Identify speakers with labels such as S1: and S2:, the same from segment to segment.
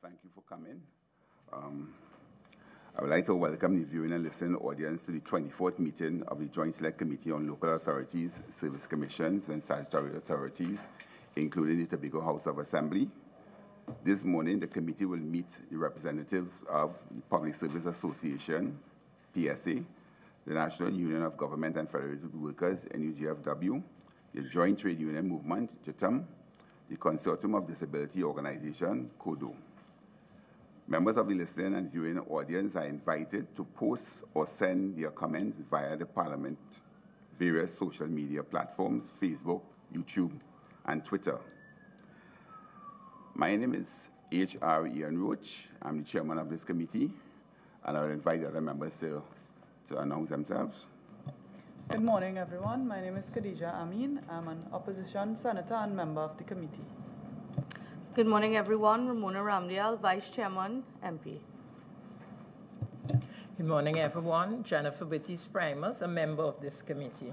S1: Thank you for coming. I would like to welcome the viewing and listening audience to the 24th meeting of the Joint Select Committee on Local Authorities, Service Commissions, and Statutory Authorities, including the Tobago House of Assembly. This morning, the committee will meet the representatives of the Public Service Association, PSA, the National Union of Government and Federated Workers, NUGFW, the Joint Trade Union Movement, JTUM, the Consortium of Disability Organization, CODO. Members of the listening and viewing audience are invited to post or send their comments via the Parliament, various social media platforms, Facebook, YouTube, and Twitter. My name is H.R. Ian Roach. I'm the chairman of this committee, and I will invite the other members to announce themselves.
S2: Good morning, everyone. My name is Khadija Amin. I'm an opposition senator and member of the committee.
S3: Good morning, everyone. Ramona Ramdial, Vice Chairman, MP.
S4: Good morning, everyone. Jennifer Bittis-Primus, a member of this committee.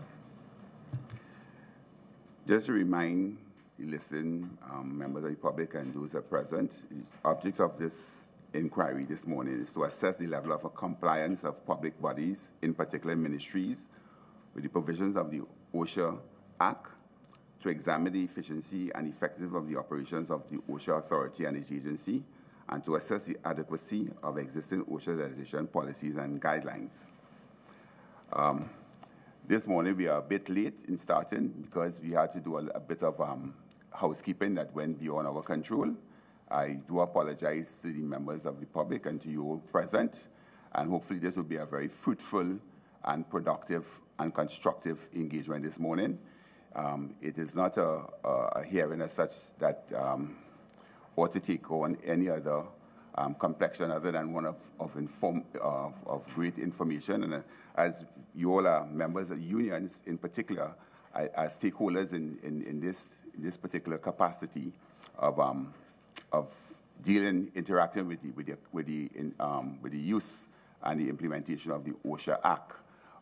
S1: Just to remind the listening members of the public and those that are present, the object of this inquiry this morning is to assess the level of compliance of public bodies, in particular ministries, with the provisions of the OSHA Act, to examine the efficiency and effectiveness of the operations of the OSHA authority and its agency, and to assess the adequacy of existing OSHA legislation, policies, and guidelines. This morning we are a bit late in starting because we had to do a bit of housekeeping that went beyond our control. I do apologize to the members of the public and to you present, and hopefully this will be a very fruitful and productive and constructive engagement this morning. It is not a hearing as such that ought to take on any other complexion other than one of great information. And as you all are members of unions in particular, as stakeholders in this particular capacity of dealing, interacting with the use and the implementation of the OSHA Act,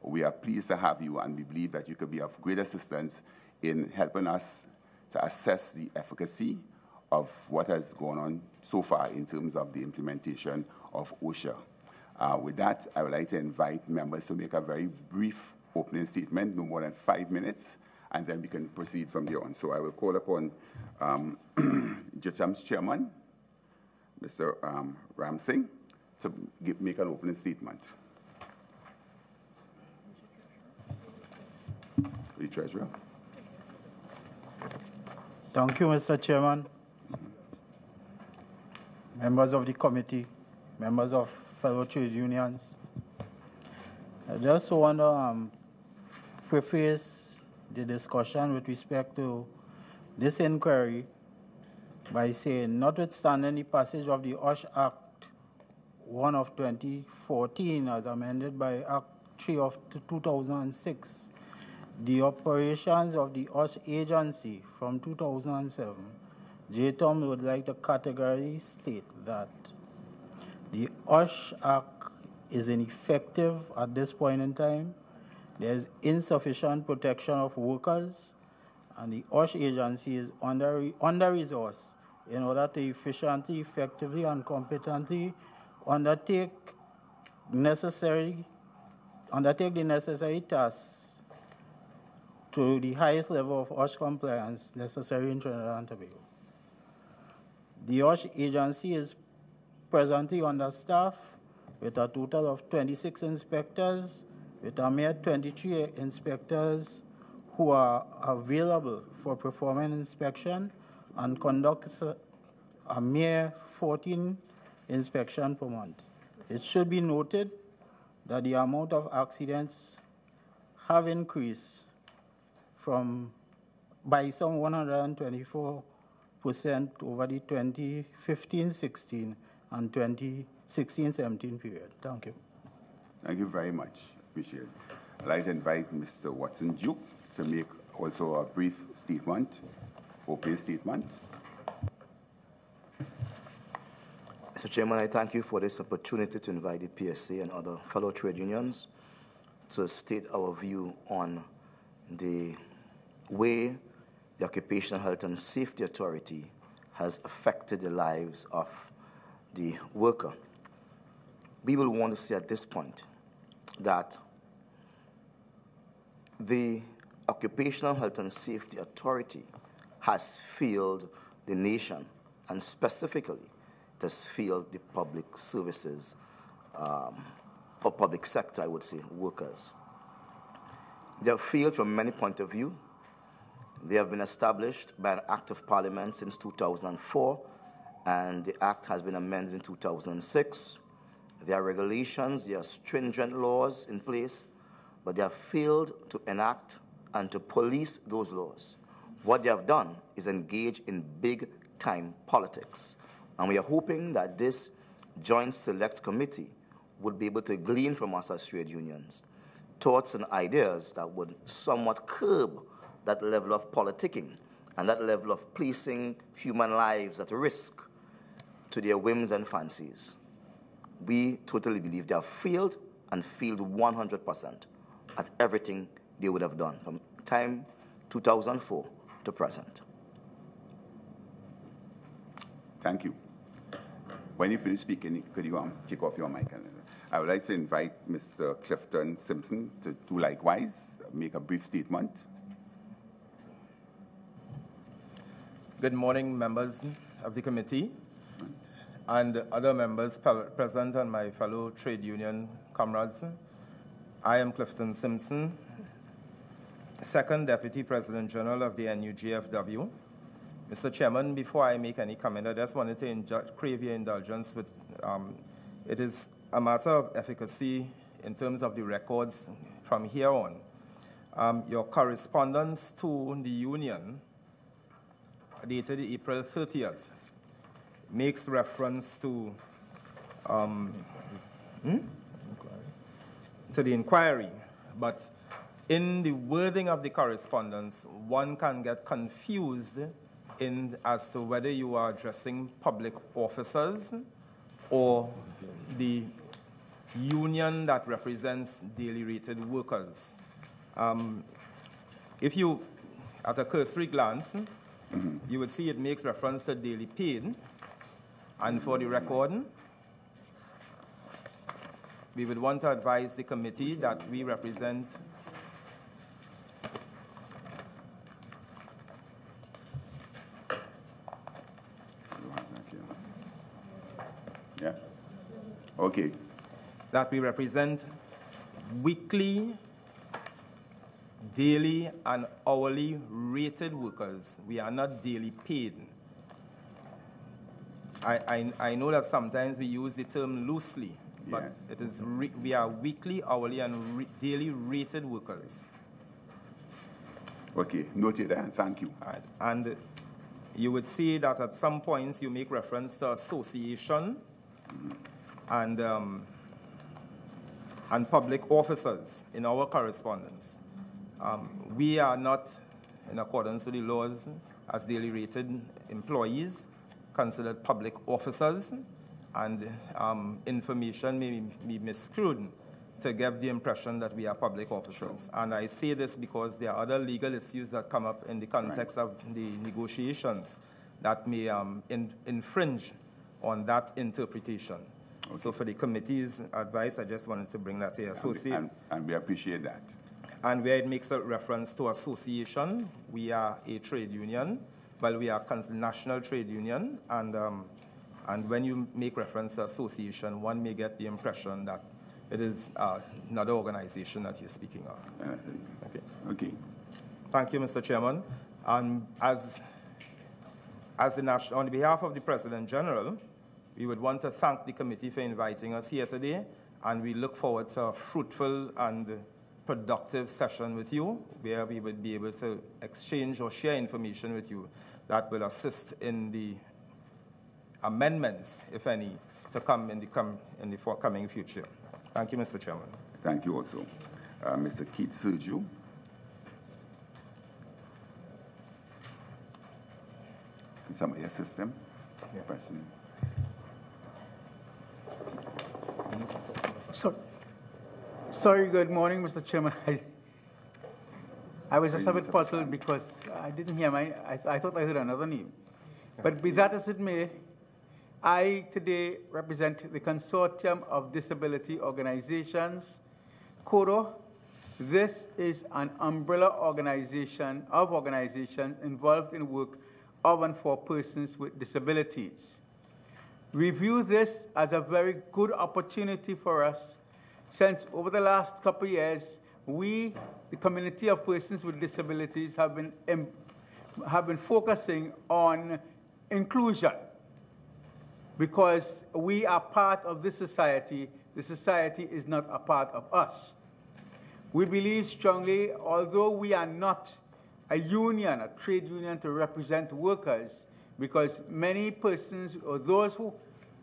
S1: we are pleased to have you, and we believe that you could be of great assistance in helping us to assess the efficacy of what has gone on so far in terms of the implementation of OSHA. With that, I would like to invite members to make a very brief opening statement, no more than 5 minutes, and then we can proceed from there on. So I will call upon JTUM's chairman, Mr. Ram Singh, to make an opening statement. The Treasurer.
S5: Thank you, Mr. Chairman. Members of the committee, members of fellow trade unions. I just want to preface the discussion with respect to this inquiry by saying, notwithstanding the passage of the OSH Act 1 of 2014 as amended by Act 3 of 2006, the operations of the OSH agency from 2007, JTUM would like to categorically state that the OSH Act is ineffective at this point in time. There is insufficient protection of workers, and the OSH agency is under-resourced in order to efficiently, effectively, and competently undertake the necessary tasks to the highest level of OSH compliance necessary in Trinidad and Tobago. The OSH agency is presently understaffed with a total of 26 inspectors, with a mere 23 inspectors who are available for performing inspection and conducts a mere 14 inspections per month. It should be noted that the amount of accidents have increased by some 124% over the 2015-16 and 2016-17 period. Thank you.
S1: Thank you very much. Appreciate it. I'd like to invite Mr. Watson Duke to make also a brief statement, opening statement.
S6: Mr. Chairman, I thank you for this opportunity to invite the PSA and other fellow trade unions to state our view on the way the Occupational Health and Safety Authority has affected the lives of the worker. We will want to say at this point that the Occupational Health and Safety Authority has failed the nation, and specifically it has failed the public services or public sector, I would say, workers. They have failed from many points of view. They have been established by an Act of Parliament since 2004, and the Act has been amended in 2006. There are regulations, there are stringent laws in place, but they have failed to enact and to police those laws. What they have done is engage in big-time politics, and we are hoping that this Joint Select Committee would be able to glean from us as trade unions thoughts and ideas that would somewhat curb that level of politicking and that level of placing human lives at risk to their whims and fancies. We totally believe they have failed, and failed 100% at everything they would have done from time 2004 to present.
S1: Thank you. When you finish speaking, could you take off your mic? I would like to invite Mr. Clifton Simpson to do likewise, make a brief statement.
S7: Good morning, members of the committee and other members present and my fellow trade union comrades. I am Clifton Simpson, Second Deputy President General of the NUGFW. Mr. Chairman, before I make any comment, I just wanted to crave your indulgence with, it is a matter of efficacy in terms of the records from here on. Your correspondence to the union, dated April 30th, makes reference to the inquiry, but in the wording of the correspondence, one can get confused as to whether you are addressing public officers or the union that represents daily rated workers. If you, at a cursory glance, you would see it makes reference to daily paid. And for the record, we would want to advise the committee that we represent
S1: Okay.
S7: That we represent weekly, daily, and hourly rated workers. We are not daily paid. I know that sometimes we use the term loosely, but
S1: yes,
S7: it is we are weekly, hourly, and daily rated workers.
S1: Okay, noted, and thank you.
S7: All right. And you would see that at some points you make reference to association and public officers in our correspondence. We are not, in accordance with the laws, as daily rated employees, considered public officers, and information may be misconstrued to give the impression that we are public officers. Sure. And I say this because there are other legal issues that come up in the context of the negotiations that may infringe on that interpretation. Okay. So for the committee's advice, I just wanted to bring that here.
S1: And we appreciate that.
S7: And where it makes a reference to association, we are a trade union. Well, we are a national trade union, and when you make reference to association, one may get the impression that it is another organization that you're speaking of. Okay.
S1: Okay.
S7: Thank you, Mr. Chairman. As on behalf of the President General, we would want to thank the committee for inviting us here today, and we look forward to a fruitful and productive session with you, where we would be able to exchange or share information with you that will assist in the amendments, if any, to come in the forthcoming future. Thank you, Mr. Chairman.
S1: Thank you also. Mr. Keith Sergio. Can somebody assist them? Yeah. Person.
S8: Sorry, good morning, Mr. Chairman. I was just a bit puzzled because I didn't hear I thought I heard another name. But be that as it may, I today represent the Consortium of Disability Organizations, CODO. This is an umbrella organization of organizations involved in work of and for persons with disabilities. We view this as a very good opportunity for us, since over the last couple of years, we, the community of persons with disabilities, have been focusing on inclusion, because we are part of this society. The society is not a part of us. We believe strongly, although we are not a union, a trade union to represent workers, because many persons, or those who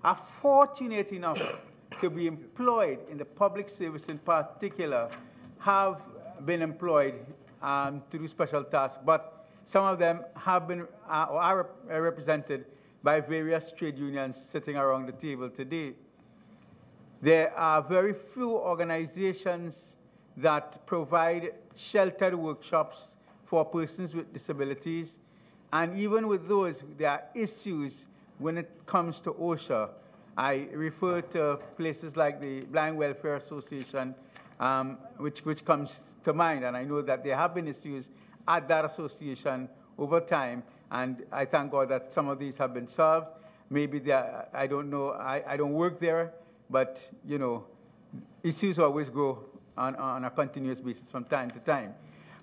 S8: are fortunate enough to be employed in the public service in particular, have been employed to do special tasks, but some of them have been or are represented by various trade unions sitting around the table today. There are very few organizations that provide sheltered workshops for persons with disabilities, and even with those, there are issues when it comes to OSHA. I refer to places like the Blind Welfare Association, which comes to mind, and I know that there have been issues at that association over time, and I thank God that some of these have been solved. Maybe I don't know, I don't work there, but you know, issues always grow on a continuous basis from time to time.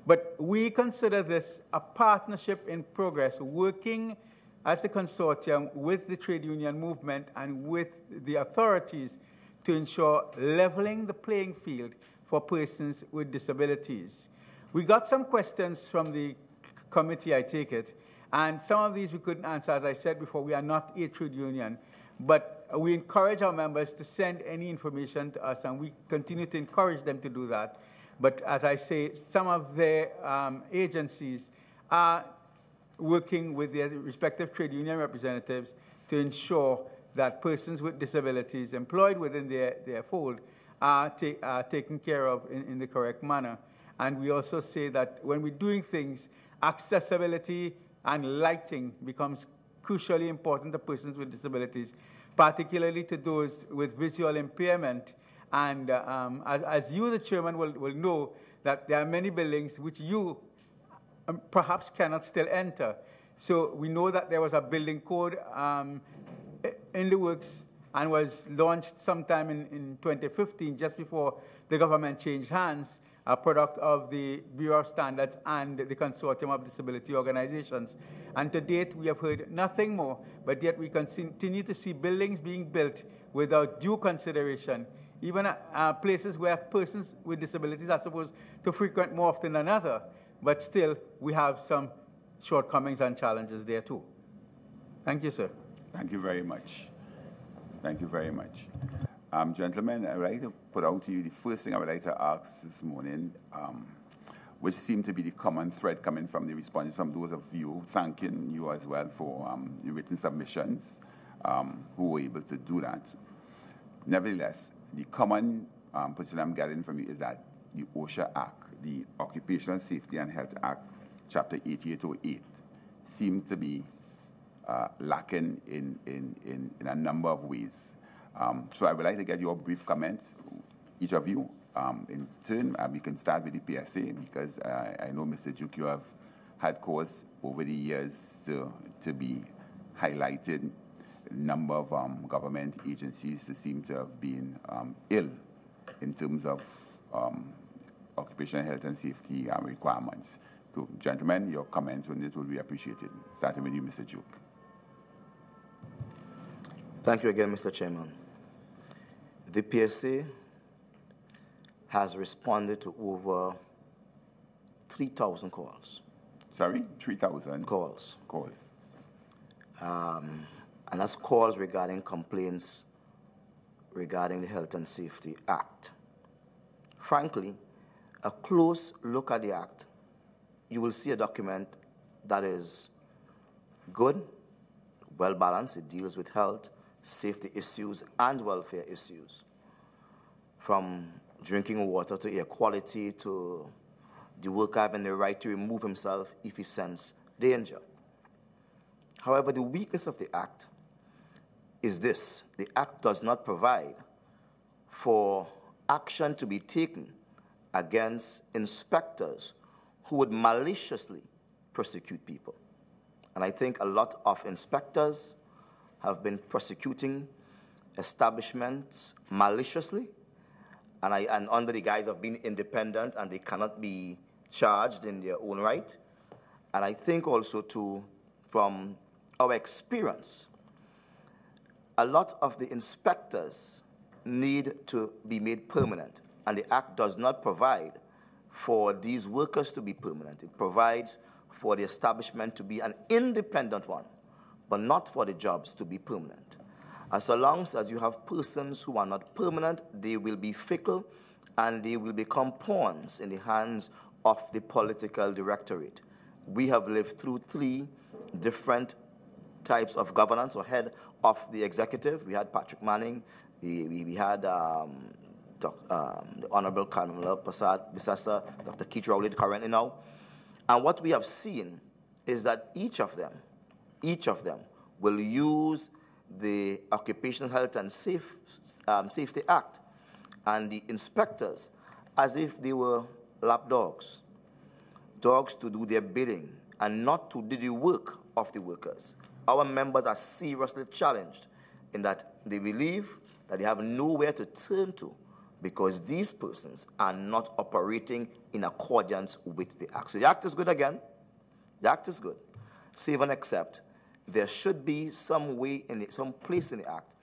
S8: But we consider this a partnership in progress, working as a consortium with the trade union movement and with the authorities to ensure leveling the playing field for persons with disabilities. We got some questions from the committee, I take it, and some of these we couldn't answer. As I said before, we are not a trade union, but we encourage our members to send any information to us, and we continue to encourage them to do that. But as I say, some of their agencies are working with their respective trade union representatives to ensure that persons with disabilities employed within their fold are taken care of in the correct manner. And we also say that when we're doing things, accessibility and lighting becomes crucially important to persons with disabilities, particularly to those with visual impairment. And as you, the chairman, will know that there are many buildings which you perhaps cannot still enter. So we know that there was a building code in the works and was launched sometime in 2015, just before the government changed hands, a product of the Bureau of Standards and the Consortium of Disability Organizations. And to date, we have heard nothing more, but yet we continue to see buildings being built without due consideration, even places where persons with disabilities are supposed to frequent more often than others, but still we have some shortcomings and challenges there too. Thank you, sir.
S1: Thank you very much. Thank you very much. Gentlemen, I would like to put out to you the first thing I would like to ask this morning, which seemed to be the common thread coming from the responses from those of you, thanking you as well for the written submissions who were able to do that. Nevertheless, the common position I'm getting from you is that the OSHA Act, the Occupational Safety and Health Act, Chapter 8808, seemed to be lacking in a number of ways. So I would like to get your brief comments, each of you, in turn. We can start with the PSA, because I know, Mr. Duke, you have had cause over the years to be highlighted. A number of government agencies seem to have been ill in terms of occupational health and safety requirements. So, gentlemen, your comments on it will be appreciated. Starting with you, Mr. Duke.
S6: Thank you again, Mr. Chairman. The PSA has responded to over 3,000 calls.
S1: Sorry? 3,000?
S6: Calls.
S1: Calls.
S6: And that's calls regarding complaints regarding the Health and Safety Act. Frankly, a close look at the Act, you will see a document that is good, well-balanced. It deals with health, safety issues, and welfare issues, from drinking water to air quality to the worker having the right to remove himself if he senses danger. However, the weakness of the Act is this: the Act does not provide for action to be taken against inspectors who would maliciously prosecute people. And I think a lot of inspectors have been prosecuting establishments maliciously and under the guise of being independent, and they cannot be charged in their own right. And I think also too, from our experience, a lot of the inspectors need to be made permanent, and the Act does not provide for these workers to be permanent. It provides for the establishment to be an independent one, but not for the jobs to be permanent. As long as you have persons who are not permanent, they will be fickle and they will become pawns in the hands of the political directorate. We have lived through 3 different types of governance or head of the executive. We had Patrick Manning, we had the Honorable Kamala Bissassa, Dr. Keith Rowley currently now. And what we have seen is that each of them will use the Occupational Health and Safety Act and the inspectors as if they were lapdogs, dogs to do their bidding and not to do the work of the workers. Our members are seriously challenged in that they believe that they have nowhere to turn to because these persons are not operating in accordance with the Act. So the Act is good again. The Act is good. Save and except there should be some way, some place in the Act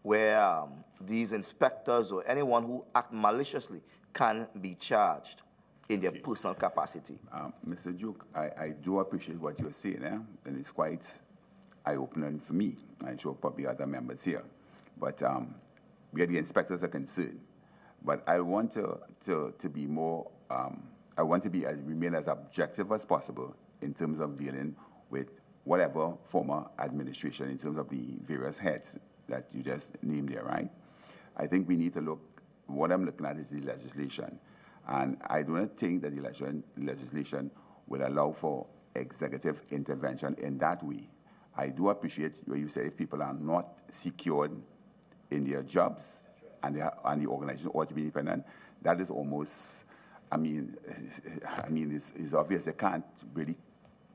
S6: where these inspectors or anyone who act maliciously can be charged in their personal capacity.
S1: Mr. Duke, I do appreciate what you're saying, and it's quite eye-opening for me. I'm sure probably other members here. But where the inspectors are concerned. But I want to be more, I want to remain as objective as possible in terms of dealing with whatever former administration in terms of the various heads that you just named there, right? I think we need to look, what I'm looking at is the legislation. And I do not think that the legislation will allow for executive intervention in that way. I do appreciate what you said, if people are not secured in their jobs and the organization ought to be independent, that is almost, it's obvious they can't really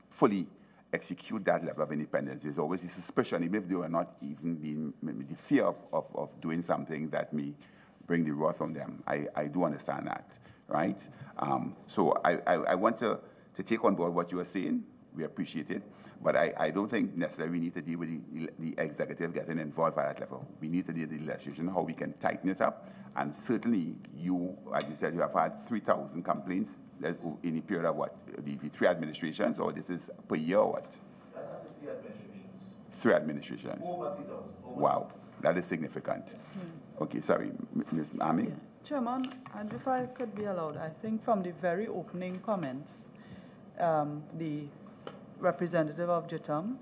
S1: fully execute that level of independence. There's always a suspicion, even if they are not even being, the fear of doing something that may bring the wrath on them. I do understand that, right? So I want to take on board what you are saying. We appreciate it. But I don't think necessarily we need to deal with the executive getting involved at that level. We need to deal with the legislation, how we can tighten it up. And certainly you, as you said, you have had 3,000 complaints in the period of what? The 3 administrations, or this is per year or what?
S6: That's 3 administrations.
S1: 3 administrations.
S6: Over 3,000.
S1: Wow, that is significant. Okay, sorry, Ms. Ami?
S2: Yeah. Chairman, and if I could be allowed, I think from the very opening comments, the representative of JTUM,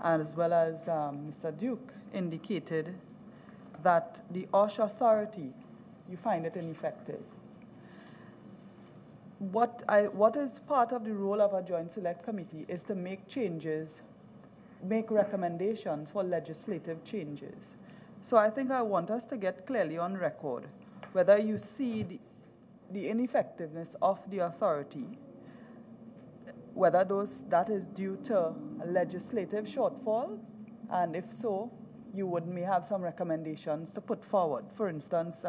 S2: as well as Mr. Duke, indicated that the OSH authority, you find it ineffective. What is part of the role of a joint select committee is to make changes, make recommendations for legislative changes. So I think I want us to get clearly on record whether you see the ineffectiveness of the authority, whether that is due to legislative shortfalls, and if so, you may have some recommendations to put forward. For instance,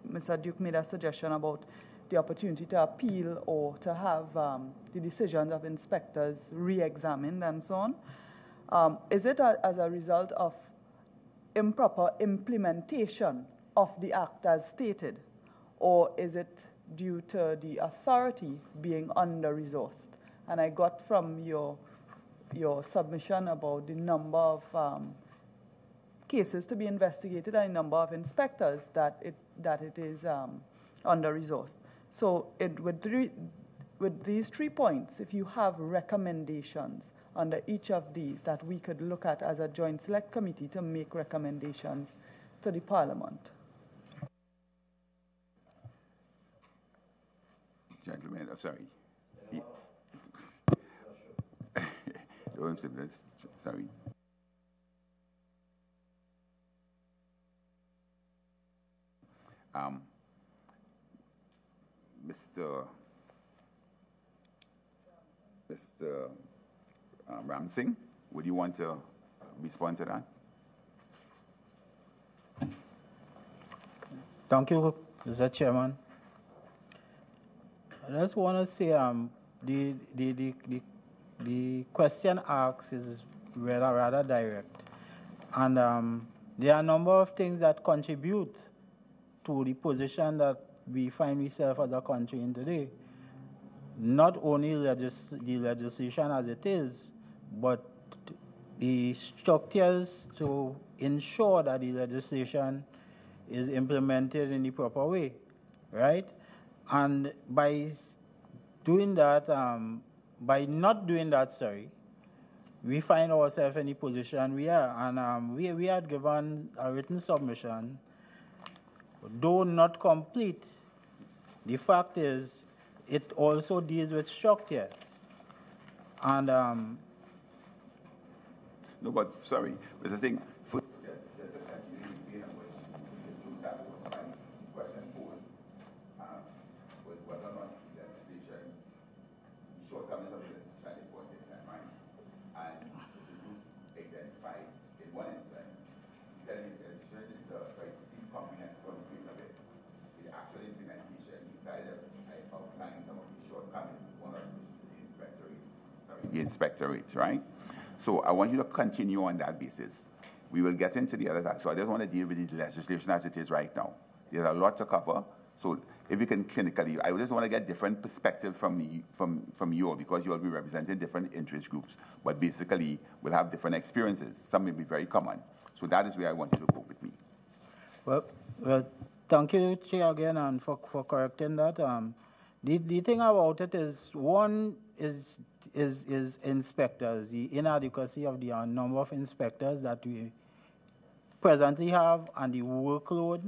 S2: Mr. Duke made a suggestion about the opportunity to appeal or to have the decisions of inspectors re-examined and so on. Is it as a result of improper implementation of the Act as stated, or is it due to the authority being under-resourced? And I got from your submission about the number of cases to be investigated and the number of inspectors that it is under-resourced. So with these 3 points, if you have recommendations under each of these that we could look at as a joint select committee to make recommendations to the Parliament.
S1: Gentlemen, I'm sorry. Sorry. Mr. Ramsing, would you want to respond to that?
S5: Thank you, Mr. Chairman. I just want to say the question asked is rather direct. And there are a number of things that contribute to the position that we find ourselves as a country in today. Not only the legislation as it is, but the structures to ensure that the legislation is implemented in the proper way, right? And by doing that, by not doing that, we find ourselves in the position we are. And we had given a written submission, though not complete. The fact is, it also deals with structure. And
S1: no, but sorry, but the thing, the inspectorate, right? So I want you to continue on that basis. We will get into the other side. So I just want to deal with the legislation as it is right now. There's a lot to cover. So if we can clinically, I just want to get different perspectives from you all, because you will be representing different interest groups. But basically, we'll have different experiences. Some may be very common. So that is where I want you to go with me.
S5: Well, thank you, Chair, again, and for correcting that. The thing about it is, one is inspectors, the inadequacy of the number of inspectors that we presently have, and the workload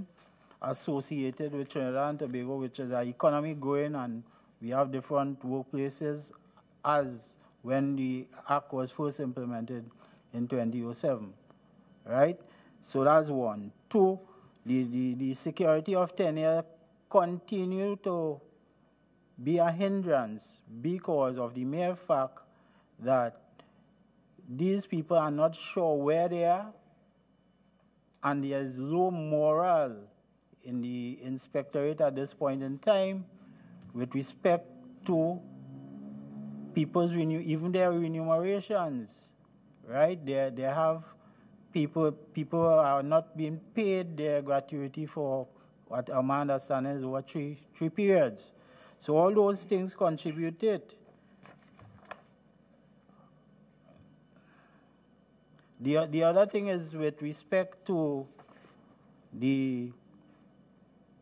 S5: associated with Trinidad and Tobago, which is our economy growing, and we have different workplaces as when the Act was first implemented in 2007, right? So that's one. Two, the security of tenure continue to be a hindrance because of the mere fact that these people are not sure where they are, and there is low morale in the inspectorate at this point in time with respect to people's even their remunerations, right? They have people are not being paid their gratuity for what my understanding is over three periods. So all those things contributed. The other thing is with respect to the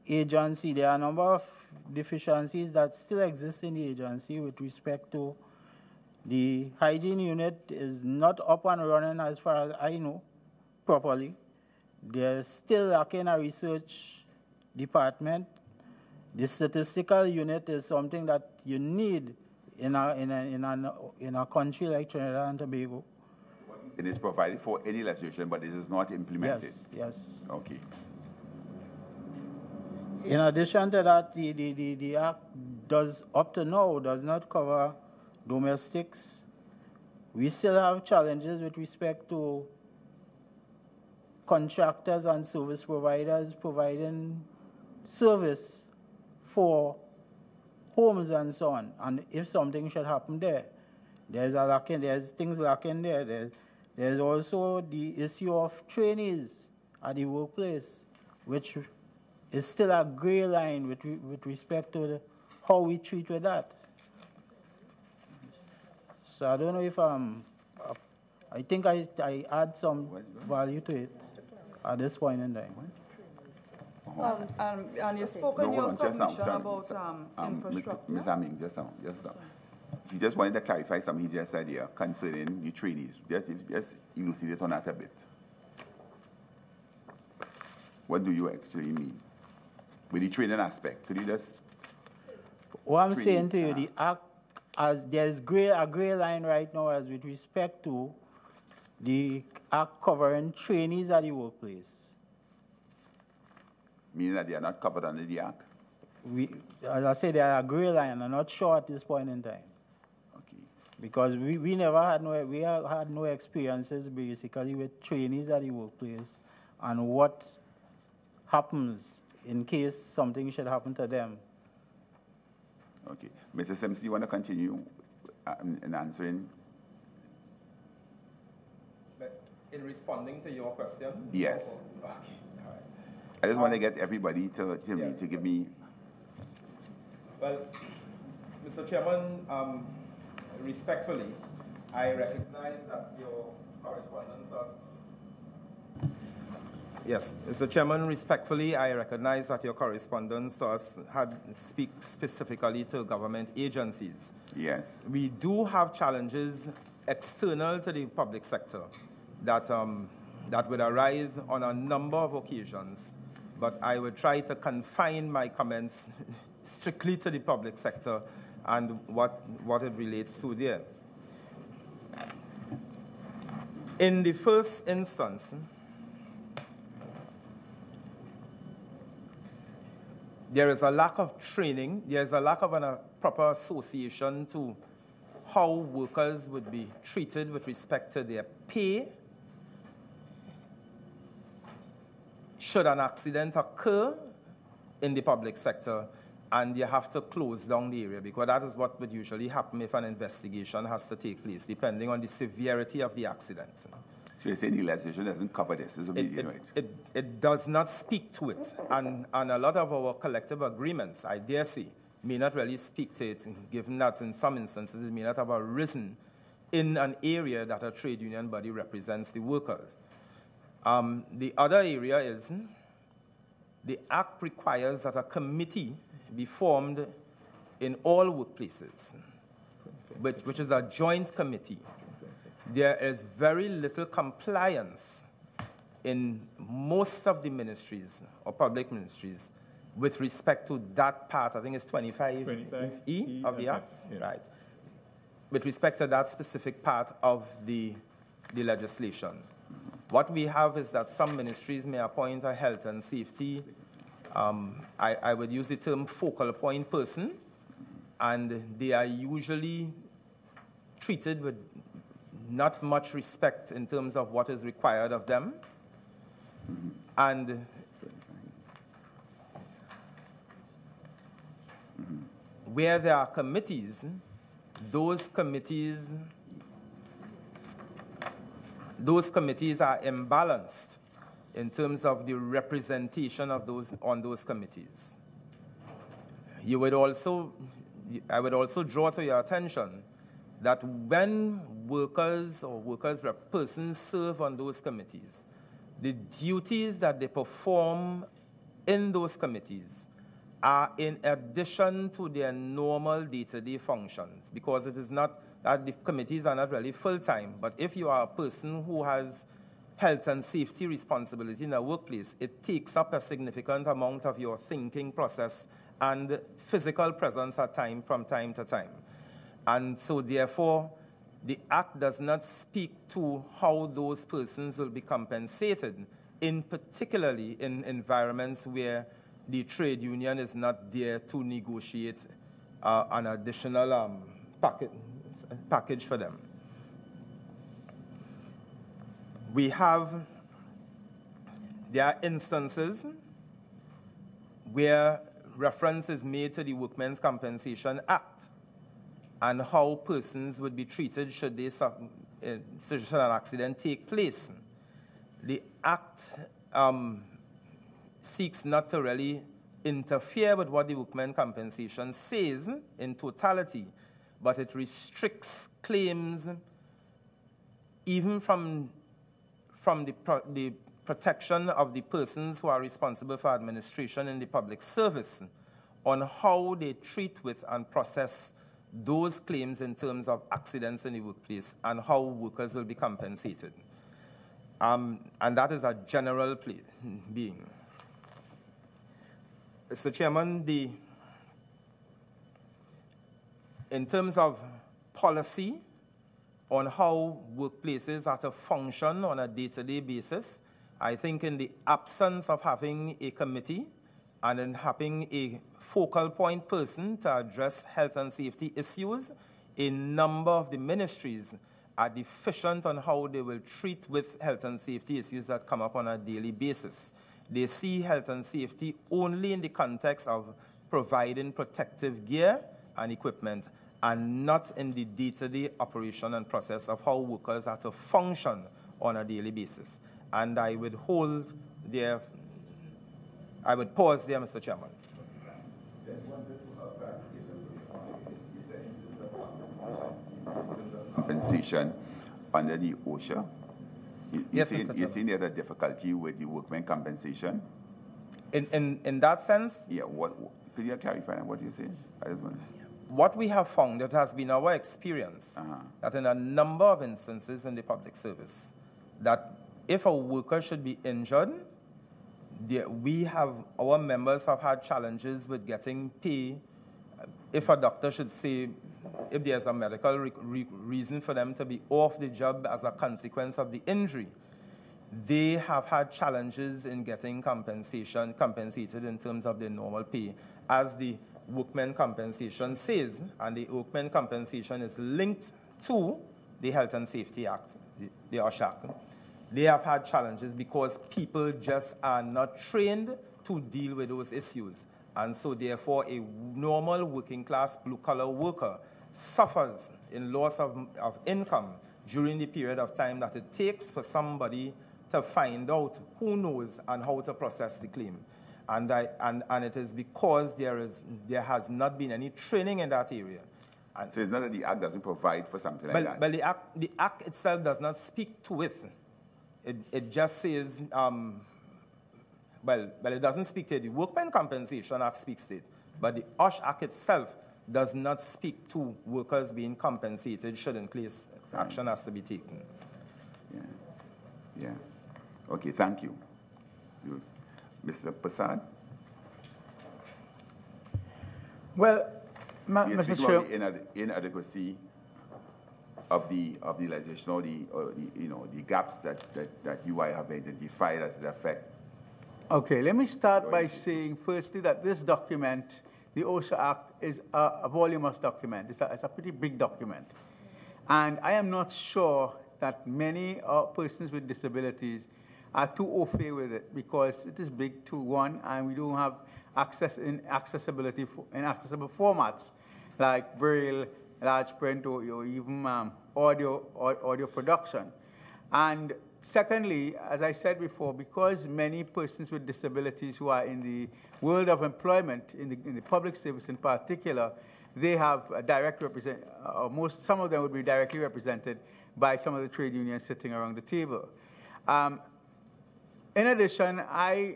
S5: agency, there are a number of deficiencies that still exist in the agency with respect to the hygiene unit is not up and running as far as I know properly. There's still lacking a research department. The statistical unit is something that you need in a country like Trinidad and Tobago.
S1: It is provided for any legislation, but it is not implemented.
S5: Yes.
S1: Okay.
S5: In addition to that, the Act does, up to now, does not cover domestics. We still have challenges with respect to contractors and service providers providing service for homes and so on. And if something should happen there, there's things lacking there. There's also the issue of trainees at the workplace, which is still a gray line with respect to how we treat with that. So I don't know if I think I add some value to it at this point in time.
S2: And you spoke in your submission about infrastructure.
S1: Ms. Amin, just now. He just wanted to clarify something he just said here concerning the trainees. Just elucidate on that a bit. What do you actually mean with the training aspect? Could you just...
S5: What I'm saying to you, the Act, as there's a gray line right now as with respect to the Act covering trainees at the workplace.
S1: meaning that they are not covered under the Act?
S5: As I say, they are a gray line. I'm not sure at this point in time.
S1: Okay.
S5: Because we never had had no experiences basically with trainees at the workplace and what happens in case something should happen to them.
S1: Okay. Mr. Simpson, you want to continue in answering?
S7: But in responding to your question?
S1: Yes.
S7: Okay. All right.
S1: I just want to get everybody to give me.
S7: Well, Mr. Chairman, respectfully, I recognize that your correspondence does. Yes, Mr. Chairman, respectfully, I recognize that your correspondence to us speaks specifically to government agencies.
S1: Yes.
S7: We do have challenges external to the public sector that would arise on a number of occasions, but I would try to confine my comments strictly to the public sector and what it relates to there. In the first instance, there is a lack of training, there is a lack of a proper association to how workers would be treated with respect to their pay should an accident occur in the public sector and you have to close down the area, because that is what would usually happen if an investigation has to take place, depending on the severity of the accident.
S1: So you're saying the legislation doesn't cover this?
S7: It does not speak to it, and a lot of our collective agreements, I dare say, may not really speak to it, given that in some instances it may not have arisen in an area that a trade union body represents the workers. The other area is the Act requires that a committee be formed in all workplaces, which is a joint committee. There is very little compliance in most of the ministries or public ministries with respect to that part. I think it's 25E of the Act, yes. Right? With respect to that specific part of the legislation. What we have is that some ministries may appoint a health and safety, I would use the term focal point person, and they are usually treated with not much respect in terms of what is required of them. And where there are committees, those committees are imbalanced in terms of the representation of those on those committees. I would also draw to your attention that when workers or persons serve on those committees, the duties that they perform in those committees are in addition to their normal day-to-day functions, because it is not that the committees are not really full-time, but if you are a person who has health and safety responsibility in a workplace, it takes up a significant amount of your thinking process and physical presence from time to time. And so therefore, the Act does not speak to how those persons will be compensated, particularly in environments where the trade union is not there to negotiate an additional package for them. There are instances where reference is made to the Workmen's Compensation Act and how persons would be treated should an accident take place. The Act seeks not to really interfere with what the Workmen's Compensation says in totality, but it restricts claims even from the protection of the persons who are responsible for administration in the public service on how they treat with and process those claims in terms of accidents in the workplace and how workers will be compensated. And that is a general being. Mr. Chairman, in terms of policy on how workplaces are to function on a day-to-day basis, I think in the absence of having a committee, and in having a focal point person to address health and safety issues, a number of the ministries are deficient on how they will treat with health and safety issues that come up on a daily basis. They see health and safety only in the context of providing protective gear and equipment, and not in the day-to-day operation and process of how workers have to function on a daily basis. And I would pause there, Mr. Chairman.
S1: Compensation under the OSHA.
S7: Yes,
S1: you see there's a difficulty with the workmen compensation?
S7: In that sense?
S1: Yeah, could you clarify what you're saying? I just want to...
S7: What we have found, it has been our experience that in a number of instances in the public service, that if a worker should be injured, our members have had challenges with getting pay. If a doctor should say, if there's a medical reason for them to be off the job as a consequence of the injury, they have had challenges in getting compensated in terms of their normal pay. As the workmen compensation says, and the workmen compensation is linked to the Health and Safety Act, the OSHA Act. They have had challenges because people just are not trained to deal with those issues. And so therefore a normal working class blue collar worker suffers in loss of income during the period of time that it takes for somebody to find out who knows and how to process the claim. And it is because there has not been any training in that area. And
S1: so it's not that the Act doesn't provide for something like that?
S7: But the Act itself does not speak to it. It just says, it doesn't speak to it. The Workmen Compensation Act speaks to it. But the OSH Act itself does not speak to workers being compensated should in case action has to be taken.
S1: Yeah. Okay, thank you. Mr. Prasad?
S8: Well,
S1: Mr. Chair, the inadequacy of the legislation, or the gaps that UI have identified as it affect.
S8: Okay, let me start by saying firstly that this document, the OSHA Act, is a voluminous document. It's a pretty big document. And I am not sure that many persons with disabilities are too au fait with it because it is big too, one, and we don't have access in accessible formats like Braille, large print, or even audio production. And secondly, as I said before, because many persons with disabilities who are in the world of employment, in the public service in particular, they have a direct some of them would be directly represented by some of the trade unions sitting around the table. In addition, I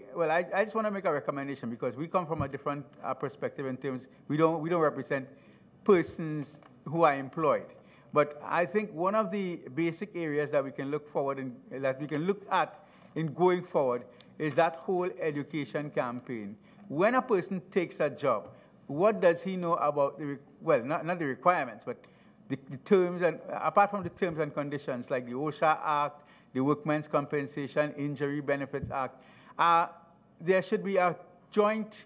S8: just want to make a recommendation because we come from a different perspective in terms we don't represent persons who are employed. But I think one of the basic areas that we can look at in going forward is that whole education campaign. When a person takes a job, what does he know about not the requirements, but the terms, and apart from the terms and conditions like the OSHA Act, the Workmen's Compensation Injury Benefits Act, there should be a joint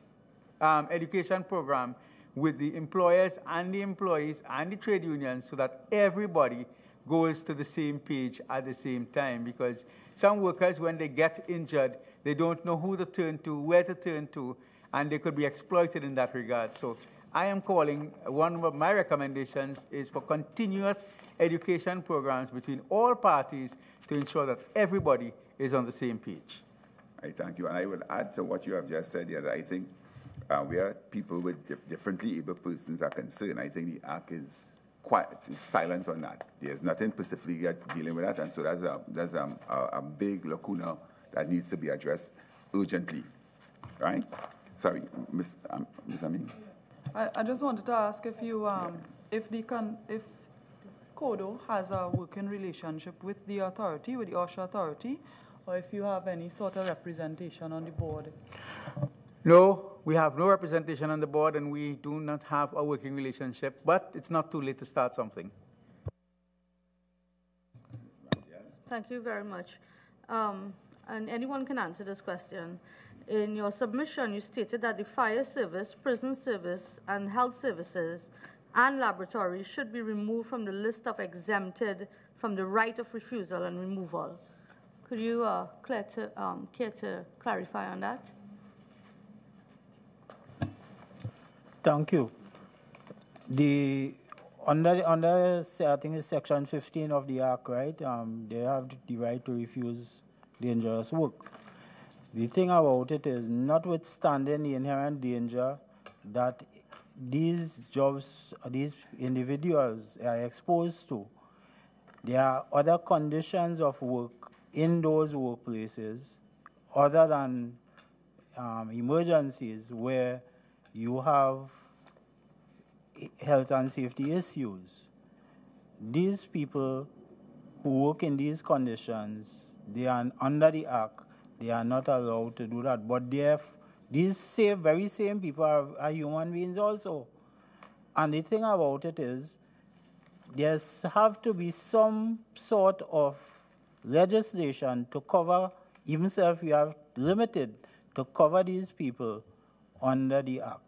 S8: education program with the employers and the employees and the trade unions so that everybody goes to the same page at the same time, because some workers, when they get injured, they don't know who to turn to, where to turn to, and they could be exploited in that regard. So I am calling, one of my recommendations is for continuous education programs between all parties to ensure that everybody is on the same page.
S1: I thank you. And I will add to what you have just said here that I think where people with differently able persons are concerned, I think the Act is silent on that. There's nothing specifically dealing with that, and so that's a big lacuna that needs to be addressed urgently. Right? Sorry, Ms. Amin.
S2: I just wanted to ask if you, if CODO has a working relationship with the authority, with the OSHA authority, or if you have any sort of representation on the board.
S8: No, we have no representation on the board, and we do not have a working relationship, but it's not too late to start something.
S3: Thank you very much. And anyone can answer this question. In your submission, you stated that the fire service, prison service, and health services and laboratories should be removed from the list of exempted from the right of refusal and removal. Could you care to clarify on that?
S5: Thank you. Under I think it's section 15 of the Act, right? They have the right to refuse dangerous work. The thing about it is, notwithstanding the inherent danger that these jobs, these individuals are exposed to, there are other conditions of work in those workplaces other than emergencies where you have health and safety issues. These people who work in these conditions, they are under the Act, they are not allowed to do that. But these very same people are human beings also. And the thing about it is, there have to be some sort of legislation to cover, even if we have limited, to cover these people under the Act.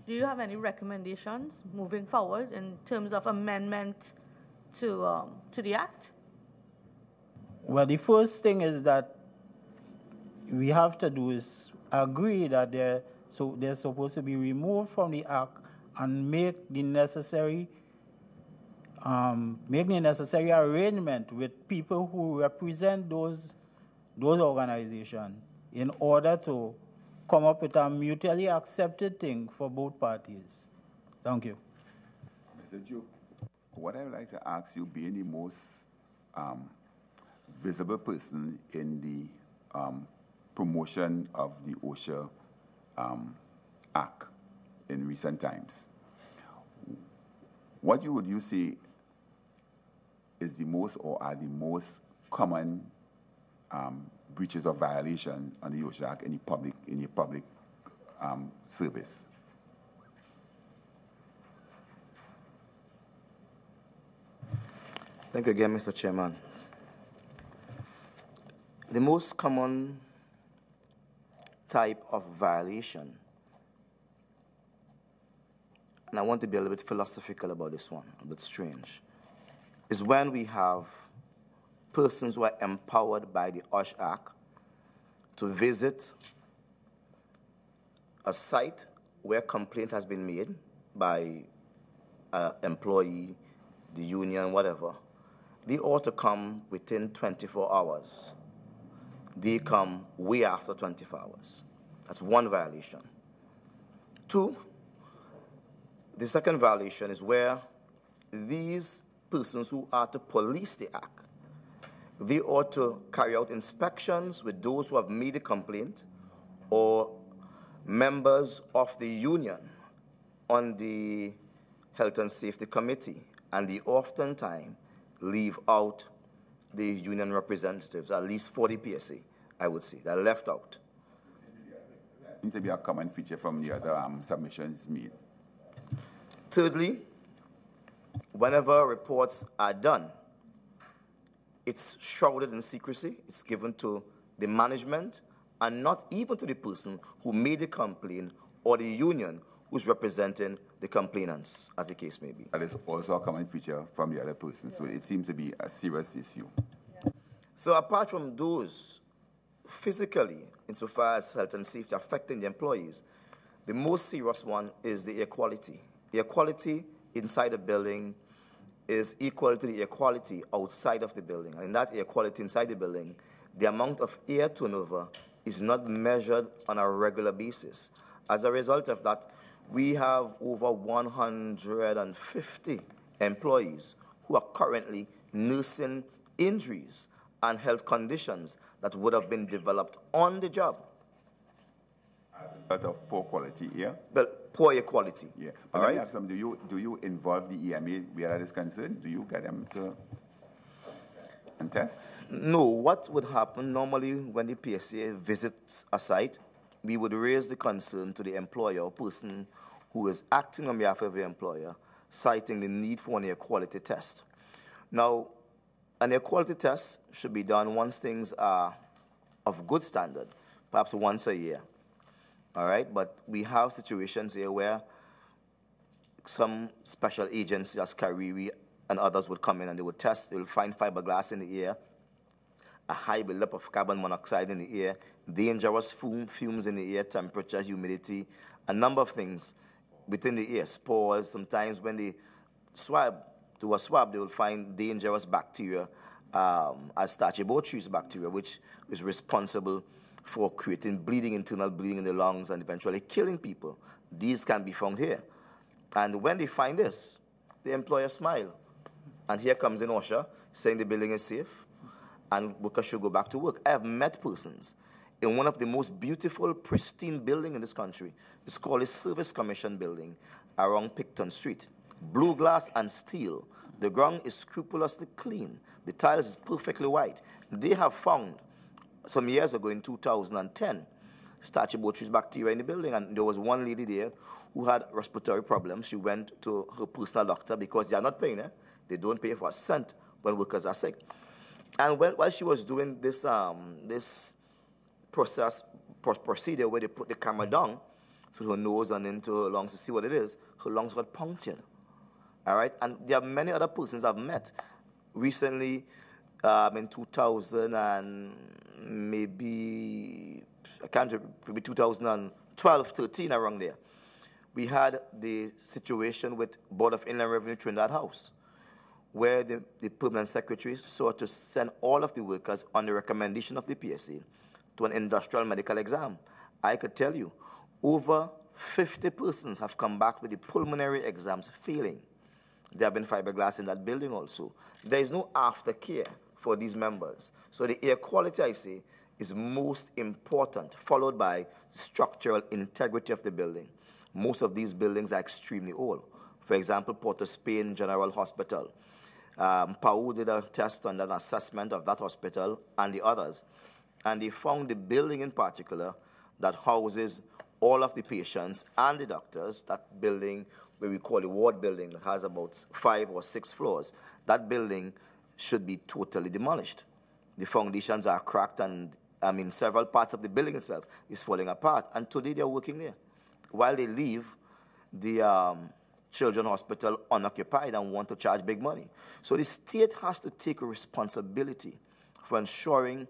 S3: Do you have any recommendations moving forward in terms of amendment to the Act?
S5: Well, the first thing is that we have to do is agree that they're supposed to be removed from the Act and make the necessary arrangement with people who represent those organizations in order to come up with a mutually accepted thing for both parties. Thank you.
S1: Mr. Duke, what I would like to ask you, being the most visible person in the promotion of the OSHA Act in recent times, what would you say is the most or are the most common breaches of violation on the OSHA Act in the public service?
S6: Thank you again, Mr. Chairman. The most common type of violation, and I want to be a little bit philosophical about this one, a bit strange, is when we have persons who are empowered by the OSHA Act to visit a site where a complaint has been made by an employee, the union, whatever. They ought to come within 24 hours. They come way after 24 hours. That's one violation. Two, the second violation is where these persons who are to police the Act, they ought to carry out inspections with those who have made a complaint or members of the union on the Health and Safety Committee, and they oftentimes leave out the union representatives, at least 40 PSA, I would say, they're left out.
S1: Seems to be a common feature from the other submissions made.
S6: Thirdly, whenever reports are done, it's shrouded in secrecy. It's given to the management and not even to the person who made the complaint or the union who's representing the complainants, as the case may be.
S1: That is also a common feature from the other person, so it seems to be a serious issue.
S6: So apart from those physically, insofar as health and safety affecting the employees, the most serious one is the air quality. The air quality inside the building is equal to the air quality outside of the building. And in that air quality inside the building, the amount of air turnover is not measured on a regular basis. As a result of that, we have over 150 employees who are currently nursing injuries and health conditions that would have been developed on the job.
S1: A lot of poor quality air?
S6: Well, poor air quality.
S1: Yeah. But
S6: all right?
S1: Have some, do you involve the EMA where that is concerned? Do you get them to test?
S6: No. What would happen normally when the PSA visits a site, we would raise the concern to the employer or person who is acting on behalf of the employer, citing the need for an air quality test. Now, an air quality test should be done once things are of good standard, perhaps once a year. All right, but we have situations here where some special agencies, as Kariri and others, would come in and they would test. They will find fiberglass in the air, a high buildup of carbon monoxide in the air, dangerous fumes in the air, temperature, humidity, a number of things within the air, spores. Sometimes when they do a swab, they will find dangerous bacteria, as Stachybotrys bacteria, which is responsible for creating bleeding, internal bleeding in the lungs, and eventually killing people. These can be found here. And when they find this, the employer smile. And here comes in OSHA saying the building is safe and workers should go back to work. I have met persons in one of the most beautiful, pristine buildings in this country. It's called a Service Commission building around Picton Street. Blue glass and steel. The ground is scrupulously clean. The tiles is perfectly white. They have found, some years ago in 2010, Stachybotrys bacteria in the building, and there was one lady there who had respiratory problems. She went to her personal doctor because they are not paying her. They don't pay for a cent when workers are sick. And while she was doing this, this procedure where they put the camera down to her nose and into her lungs to see what it is, her lungs got punctured. All right, and there are many other persons I've met recently in 2000 and maybe 2012, 13, around there. We had the situation with Board of Inland Revenue Trinidad House, where the permanent secretary sought to send all of the workers on the recommendation of the PSA to an industrial medical exam. I could tell you, over 50 persons have come back with the pulmonary exams failing. There have been fiberglass in that building also. There is no aftercare for these members. So the air quality, I say, is most important, followed by structural integrity of the building. Most of these buildings are extremely old. For example, Port of Spain General Hospital. PAU did a test and an assessment of that hospital and the others. And they found the building in particular that houses all of the patients and the doctors, that building where we call a ward building that has about 5 or 6 floors, that building should be totally demolished. The foundations are cracked and, several parts of the building itself is falling apart. And today they're working there. While they leave the Children's Hospital unoccupied and want to charge big money. So the state has to take a responsibility for ensuring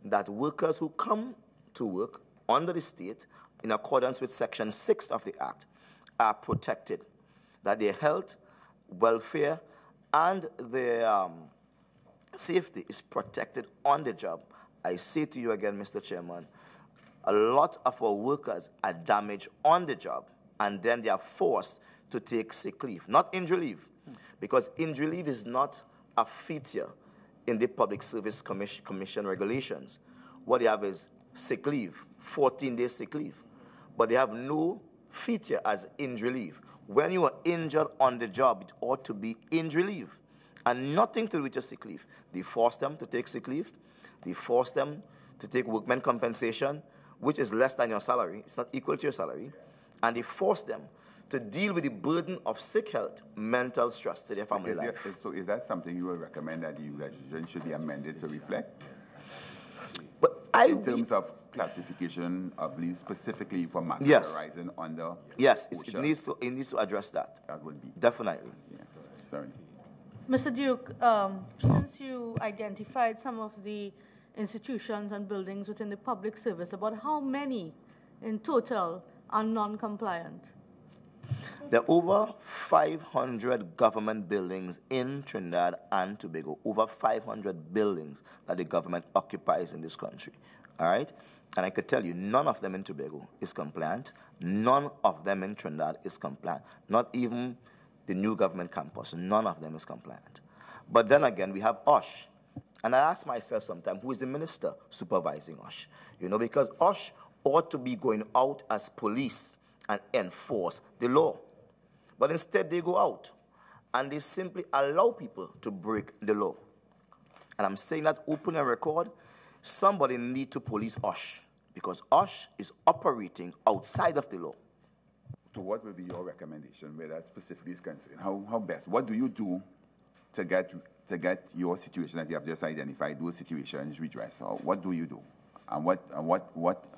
S6: that workers who come to work under the state in accordance with Section 6 of the Act are protected, that their health, welfare, and their safety is protected on the job. I say to you again, Mr. Chairman, a lot of our workers are damaged on the job, and then they are forced to take sick leave, not injury leave, because injury leave is not a feature in the Public Service Commission regulations. What they have is sick leave, 14 days sick leave, but they have no feature as injury leave. When you are injured on the job, it ought to be injury leave and nothing to do with your sick leave. They force them to take sick leave. They force them to take workmen compensation, which is less than your salary. It's not equal to your salary. And they force them to deal with the burden of sick health, mental stress to their family life.
S1: So is that something you will recommend that the legislation should be amended to reflect?
S6: But
S1: in terms of classification of leave specifically for matters arising under
S6: it needs to address that.
S1: That would be.
S6: Definitely.
S1: Yeah. Sorry.
S3: Mr. Duke, since you identified some of the institutions and buildings within the public service, about how many in total are non-compliant?
S6: There are over 500 government buildings in Trinidad and Tobago, over 500 buildings that the government occupies in this country, all right? And I could tell you, none of them in Tobago is compliant. None of them in Trinidad is compliant. Not even the new government campus, none of them is compliant. But then again, we have OSH. And I ask myself sometimes, who is the minister supervising OSH? You know, because OSH ought to be going out as police and enforce the law. But instead they go out and they simply allow people to break the law. And I'm saying that open and record, somebody need to police OSH because OSH is operating outside of the law.
S1: So what will be your recommendation where that specifically is concerned? How best? What do you do to get your situation that you have just identified, those situations redressed? Or what do you do And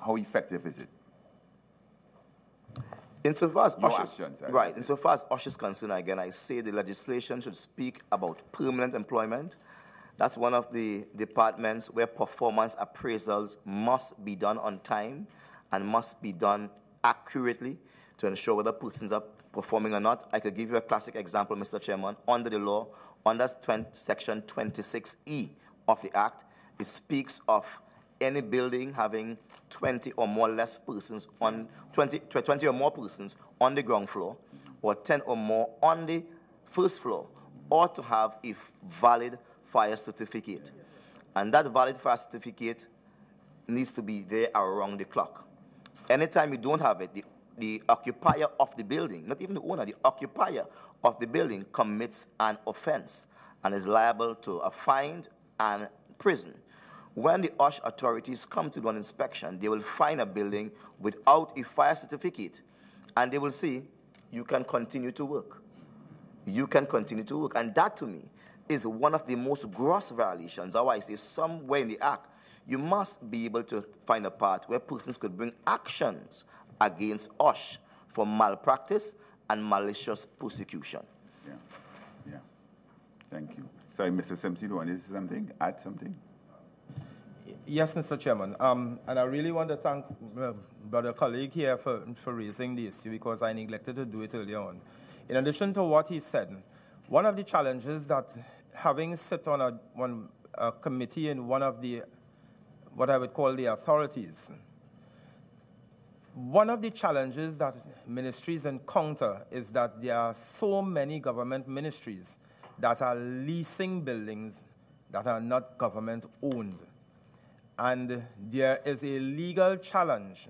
S1: how effective is it?
S6: Insofar as
S1: Right.
S6: Insofar as OSH is concerned, again, I say the legislation should speak about permanent employment. That's one of the departments where performance appraisals must be done on time and must be done accurately to ensure whether persons are performing or not. I could give you a classic example, Mr. Chairman. Under the law, under Section 26E of the Act, it speaks of any building having 20 or more persons on 20 or more persons on the ground floor, or 10 or more on the first floor, or to have a valid fire certificate. And that valid fire certificate needs to be there around the clock. Anytime you don't have it, the occupier of the building, not even the owner, the occupier of the building commits an offense and is liable to a fine and prison. When the OSH authorities come to do an inspection, they will find a building without a fire certificate, and they will say, you can continue to work. You can continue to work. And that, to me, is one of the most gross violations. How I say, somewhere in the Act, you must be able to find a part where persons could bring actions against OSH for malpractice and malicious persecution.
S1: Yeah. Thank you. Sorry, Mr. Simpson, do you want to say something? Add something?
S7: Yes, Mr. Chairman. And I really want to thank brother colleague here for raising the issue, because I neglected to do it earlier on. In addition to what he said, one of the challenges that having sit on a committee in one of the, what I would call the authorities, one of the challenges that ministries encounter is that there are so many government ministries that are leasing buildings that are not government owned. And there is a legal challenge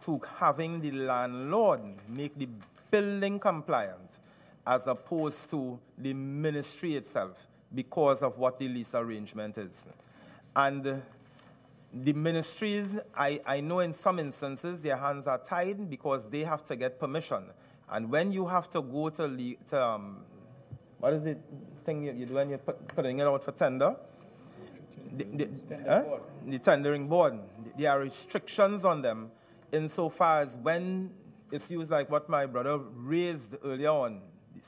S7: to having the landlord make the building compliant as opposed to the ministry itself, because of what the lease arrangement is. And the ministries, I know in some instances their hands are tied because they have to get permission. And when you have to go to what is the thing you do when you're putting it out for tender? The tendering board. There are restrictions on them insofar as when it's used, like what my brother raised earlier on,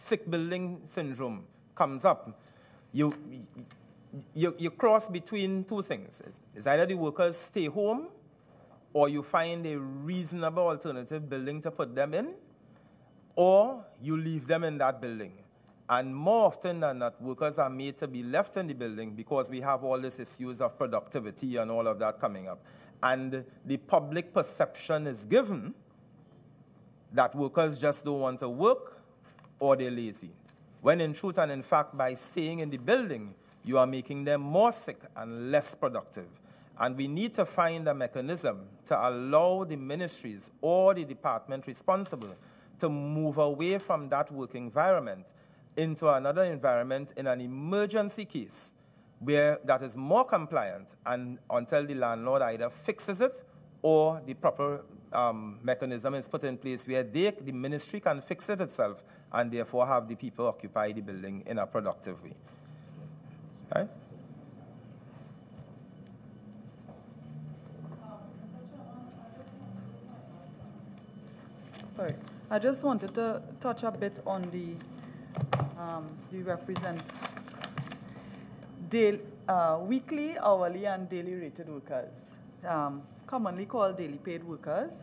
S7: sick building syndrome comes up. You cross between two things. It's either the workers stay home or you find a reasonable alternative building to put them in, or you leave them in that building. And more often than not, workers are made to be left in the building because we have all these issues of productivity and all of that coming up. And the public perception is given that workers just don't want to work or they're lazy. When in truth and in fact, by staying in the building, you are making them more sick and less productive. And we need to find a mechanism to allow the ministries or the department responsible to move away from that work environment into another environment in an emergency case where that is more compliant, and until the landlord either fixes it or the proper mechanism is put in place where the ministry can fix it itself and therefore have the people occupy the building in a productive way. Right?
S2: Sorry, I just wanted to touch a bit on the you represent weekly, hourly, and daily rated workers, commonly called daily paid workers.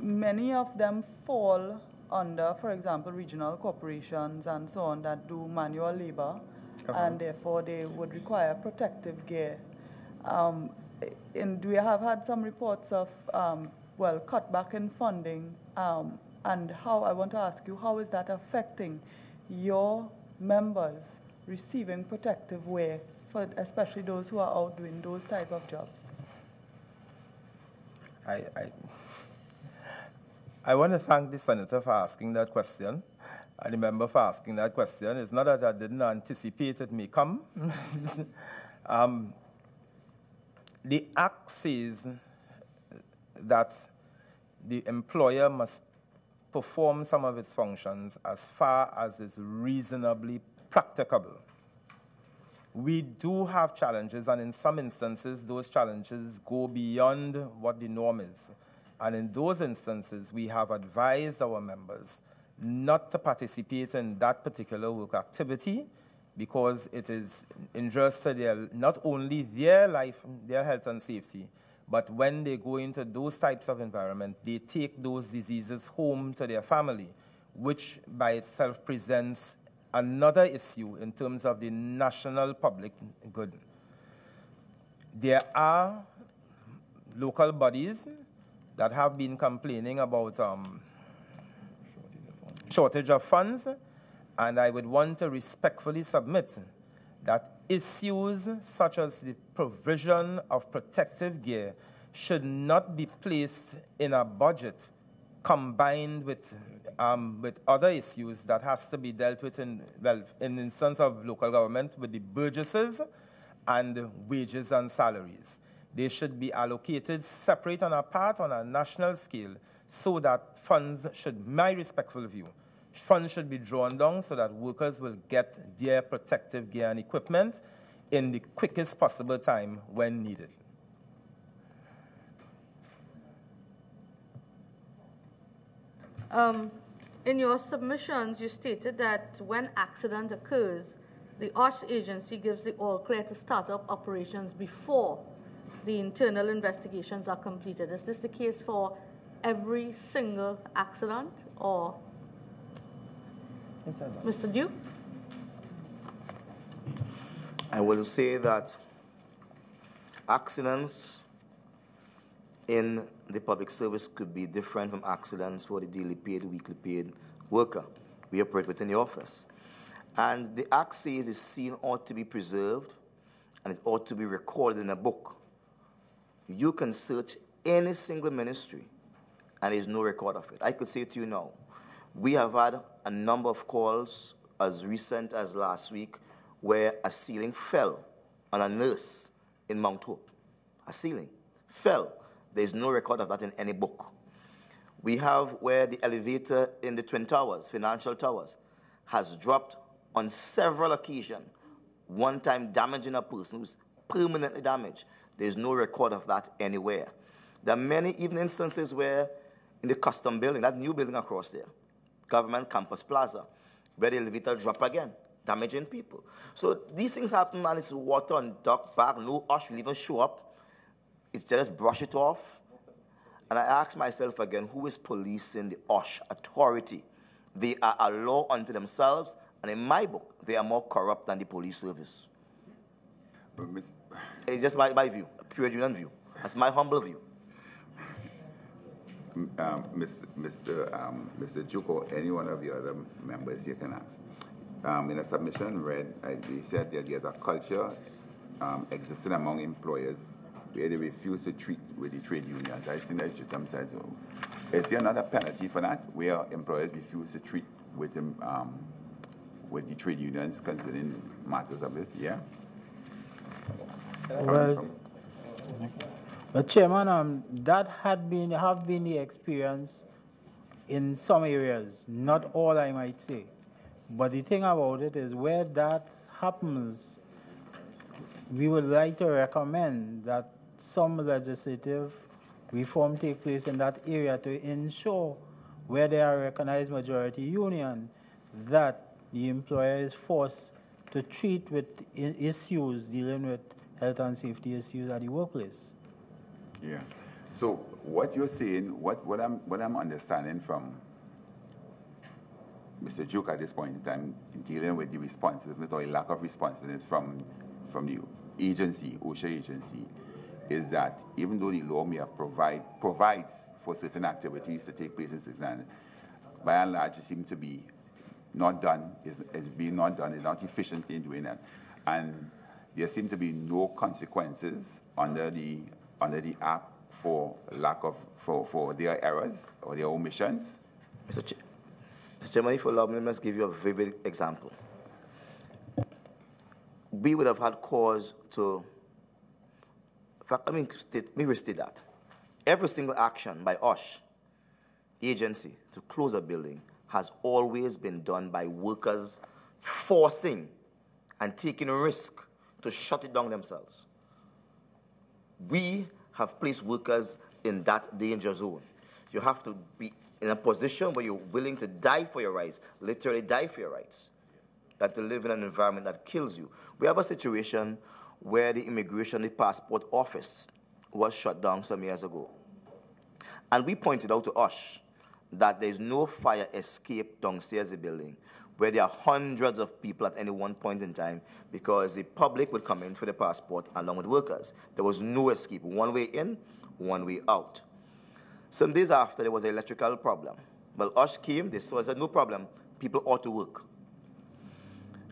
S2: Many of them fall under, for example, regional corporations and so on that do manual labor, and therefore they would require protective gear. And we have had some reports of, cutback in funding. And how, I want to ask you, how is that affecting your members receiving protective wear, for especially those who are out doing those type of jobs?
S7: I want to thank the senator for asking that question, and the member for asking that question. It's not that I didn't anticipate it may come. The Act says that the employer must perform some of its functions as far as is reasonably practicable. We do have challenges, and in some instances, those challenges go beyond what the norm is. And in those instances, we have advised our members not to participate in that particular work activity because it is injurious to their, not only their life, their health and safety, but when they go into those types of environment, they take those diseases home to their family, which by itself presents another issue in terms of the national public good. There are local bodies that have been complaining about shortage of funds, and I would want to respectfully submit that issues such as the provision of protective gear should not be placed in a budget combined with other issues that has to be dealt with in instance of local government with the burgesses and wages and salaries. They should be allocated separate and apart on a national scale so that funds should, my respectful view, funds should be drawn down so that workers will get their protective gear and equipment in the quickest possible time when needed.
S3: In your submissions, you stated that when accident occurs, the OSH agency gives the all clear to start up operations before the internal investigations are completed. Is this the case for every single accident, or? Mr. Duke?
S6: I will say that accidents in the public service could be different from accidents for the daily paid, weekly paid worker. We operate within the office. And the Act says the scene ought to be preserved and it ought to be recorded in a book. You can search any single ministry and there's no record of it. I could say to you now, we have had a number of calls as recent as last week where a ceiling fell on a nurse in Mount Hope. A ceiling fell. There's no record of that in any book. We have where the elevator in the Twin Towers, financial towers, has dropped on several occasions, one time damaging a person who's permanently damaged. There's no record of that anywhere. There are many even instances where in the custom building, that new building across there, Government Campus Plaza, where the elevator dropped again, damaging people. So these things happen and it's water and duck back, no OSH will even show up. It's just brush it off. And I ask myself again, who is policing the OSH authority? They are a law unto themselves, and in my book, they are more corrupt than the police service. It's just my view, a pure union view. That's my humble view.
S1: Mr. Duke or any one of the other members here can ask. In a submission read, they said that there's a culture existing among employers where they refuse to treat with the trade unions. I've seen that JTUM said so. Is there another penalty for that, where employers refuse to treat with them with the trade unions concerning matters of this? Yeah.
S5: Well, Chairman, that have been the experience in some areas, not all I might say. But the thing about it is where that happens, we would like to recommend that some legislative reform take place in that area to ensure where there are recognized majority union that the employer is forced to treat with issues dealing with health and safety issues at the workplace.
S1: Yeah. So what you're saying, what I'm understanding from Mr. Duke at this point in time, dealing with the responsiveness or a lack of responsiveness from the agency, OSHA agency, is that even though the law may have provides for certain activities to take place in certain, by and large, it seems to be not done, is being not done, is not efficient in doing that. And there seem to be no consequences under the Act for lack of, for their errors or their omissions.
S6: Mr. Chairman, if you allow me, let's give you a vivid example. We would have had cause to, in fact, let me restate that. Every single action by OSH agency to close a building has always been done by workers forcing and taking a risk to shut it down themselves. We have placed workers in that danger zone. You have to be in a position where you're willing to die for your rights, literally die for your rights, than to live in an environment that kills you. We have a situation where the Immigration and Passport Office was shut down some years ago. And we pointed out to USH that there's no fire escape downstairs the building, where there are hundreds of people at any one point in time, because the public would come in for the passport along with workers. There was no escape, one way in, one way out. Some days after, there was an electrical problem. Well, USH came, they saw, said, no problem, people ought to work.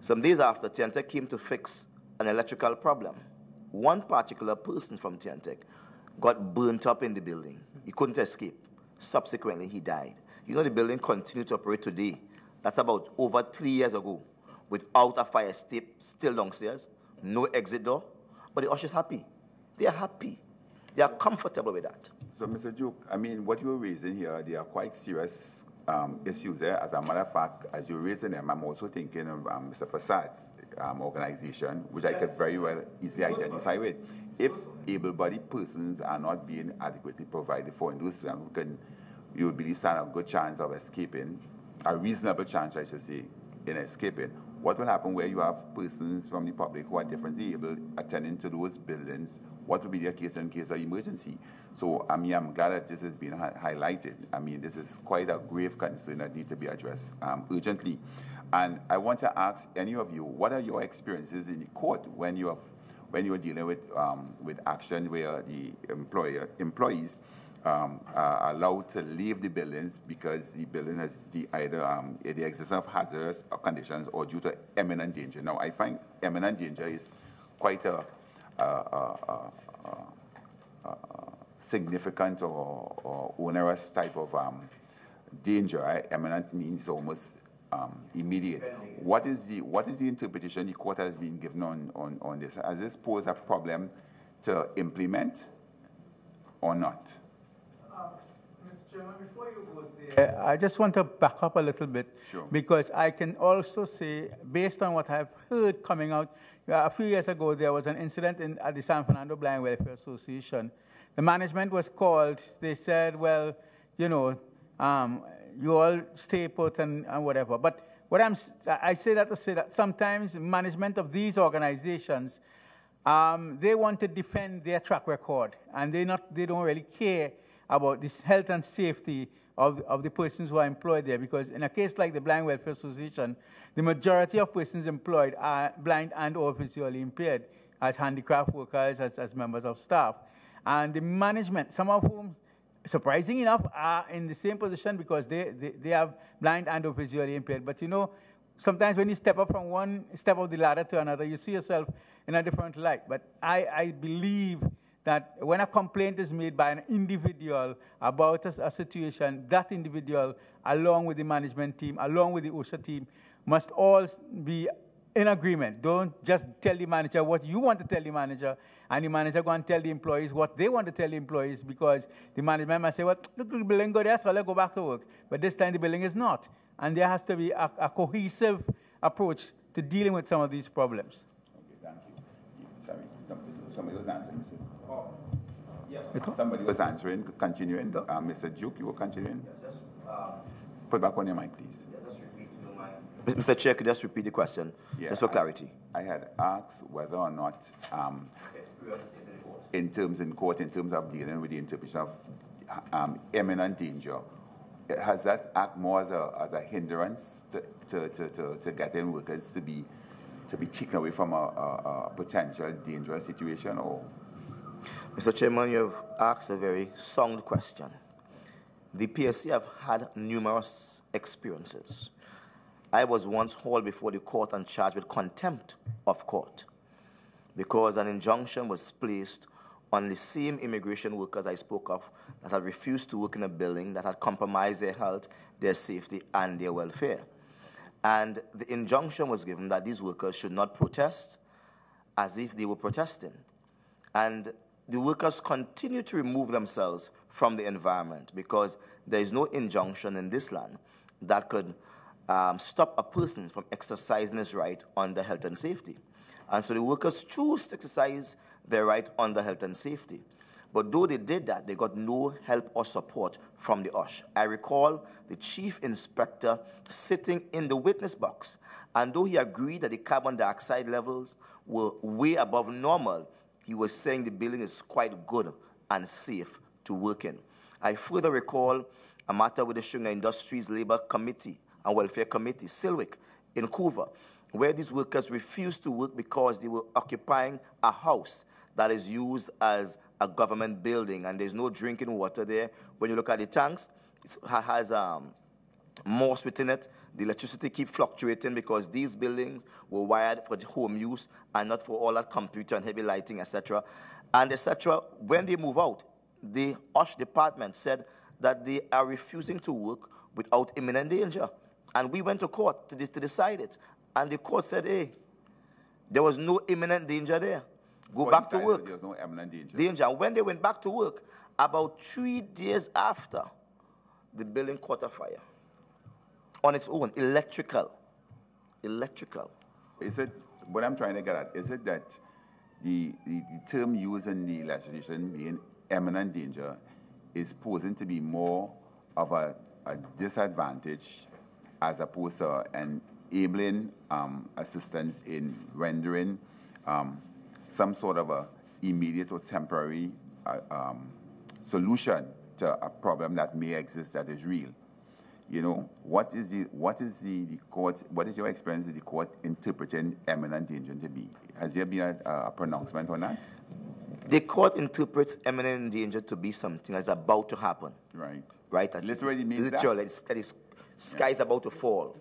S6: Some days after, TNTEC came to fix an electrical problem. One particular person from TNTEC got burnt up in the building. He couldn't escape. Subsequently, he died. You know, the building continued to operate today. That's about over 3 years ago, without a fire escape still downstairs, no exit door. But the USH is happy. They are happy. They are comfortable with that.
S1: So, Mr. Duke, I mean, what you're raising here, they are quite serious issues there. As a matter of fact, as you're raising them, I'm also thinking of Mr. Prasad's organization, which I could very well easily identify with. If able-bodied persons are not being adequately provided for in those, you would believe stand a good chance of escaping, a reasonable chance, I should say, in escaping. What will happen where you have persons from the public who are differently able attending to those buildings? What will be their case in case of emergency? So, I mean, I'm glad that this has been highlighted. I mean, this is quite a grave concern that needs to be addressed urgently. And I want to ask any of you, what are your experiences in the court when you're dealing with action where the employees are allowed to leave the buildings because the building has either the existence of hazardous conditions or due to imminent danger? Now, I find imminent danger is quite a significant or onerous type of danger. Right? Imminent means almost immediate. What is the interpretation the court has been given on this? Has this posed a problem to implement or not?
S8: Mr. Chairman, before you go there, I just want to back up a little bit.
S1: Sure.
S8: Because I can also say, based on what I've heard coming out, a few years ago there was an incident at the San Fernando Blind Welfare Association. The management was called. They said, well, you know, you all stay put and whatever. But I say that to say that sometimes management of these organizations, they want to defend their track record, and they don't really care about this health and safety of the persons who are employed there. Because in a case like the Blind Welfare Association, the majority of persons employed are blind and or visually impaired as handicraft workers, as members of staff. And the management, some of whom, surprising enough, are in the same position because they are blind and or visually impaired. But you know, sometimes when you step up from one step of the ladder to another, you see yourself in a different light. But I believe that when a complaint is made by an individual about a situation, that individual, along with the management team, along with the OSHA team, must all be in agreement. Don't just tell the manager what you want to tell the manager, and the manager go and tell the employees what they want to tell the employees, because the management might say, well, look, the building go there, so let's go back to work. But this time the building is not. And there has to be a cohesive approach to dealing with some of these problems.
S1: Okay, thank you. Sorry, somebody was answering. Somebody was answering, continuing. Mr. Duke, you were continuing? Yes, put back on your mic, please.
S6: Yes, just repeat, if you don't mind. Mr. Chair, could you just repeat the question, just for clarity?
S1: I had asked whether or not, in terms of dealing with the interpretation of imminent danger, has that act more as a hindrance to getting workers to be taken away from a potential dangerous situation, or?
S6: Mr. Chairman, you have asked a very sound question. The PSA have had numerous experiences. I was once hauled before the court and charged with contempt of court because an injunction was placed on the same immigration workers I spoke of that had refused to work in a building that had compromised their health, their safety, and their welfare. And the injunction was given that these workers should not protest as if they were protesting. And the workers continue to remove themselves from the environment because there is no injunction in this land that could stop a person from exercising his right on their health and safety. And so the workers choose to exercise their right under health and safety. But though they did that, they got no help or support from the OSH. I recall the chief inspector sitting in the witness box, and though he agreed that the carbon dioxide levels were way above normal, he was saying the building is quite good and safe to work in. I further recall a matter with the Sugar Industries Labor Committee and Welfare Committee, Silwick, in Couva, where these workers refused to work because they were occupying a house that is used as a government building, and there's no drinking water there. When you look at the tanks, it has moss within it. The electricity keeps fluctuating because these buildings were wired for the home use and not for all that computer and heavy lighting, etc. And etc. When they move out, the OSH department said that they are refusing to work without imminent danger. And we went to court to decide it. And the court said, hey, there was no imminent danger there. Go back to work.
S1: There was no imminent
S6: danger. And when they went back to work, about 3 days after, the building caught a fire. On its own, electrical.
S1: Is it, what I'm trying to get at, is it that the term used in the legislation being imminent danger is posing to be more of a disadvantage as opposed to enabling assistance in rendering some sort of a immediate or temporary solution to a problem that may exist that is real? You know, what is the court, what is your experience with the court interpreting imminent danger to be? Has there been a pronouncement on that?
S6: The court interprets imminent danger to be something that's about to happen. Right? That
S1: literally means
S6: literally, that is sky's about to fall.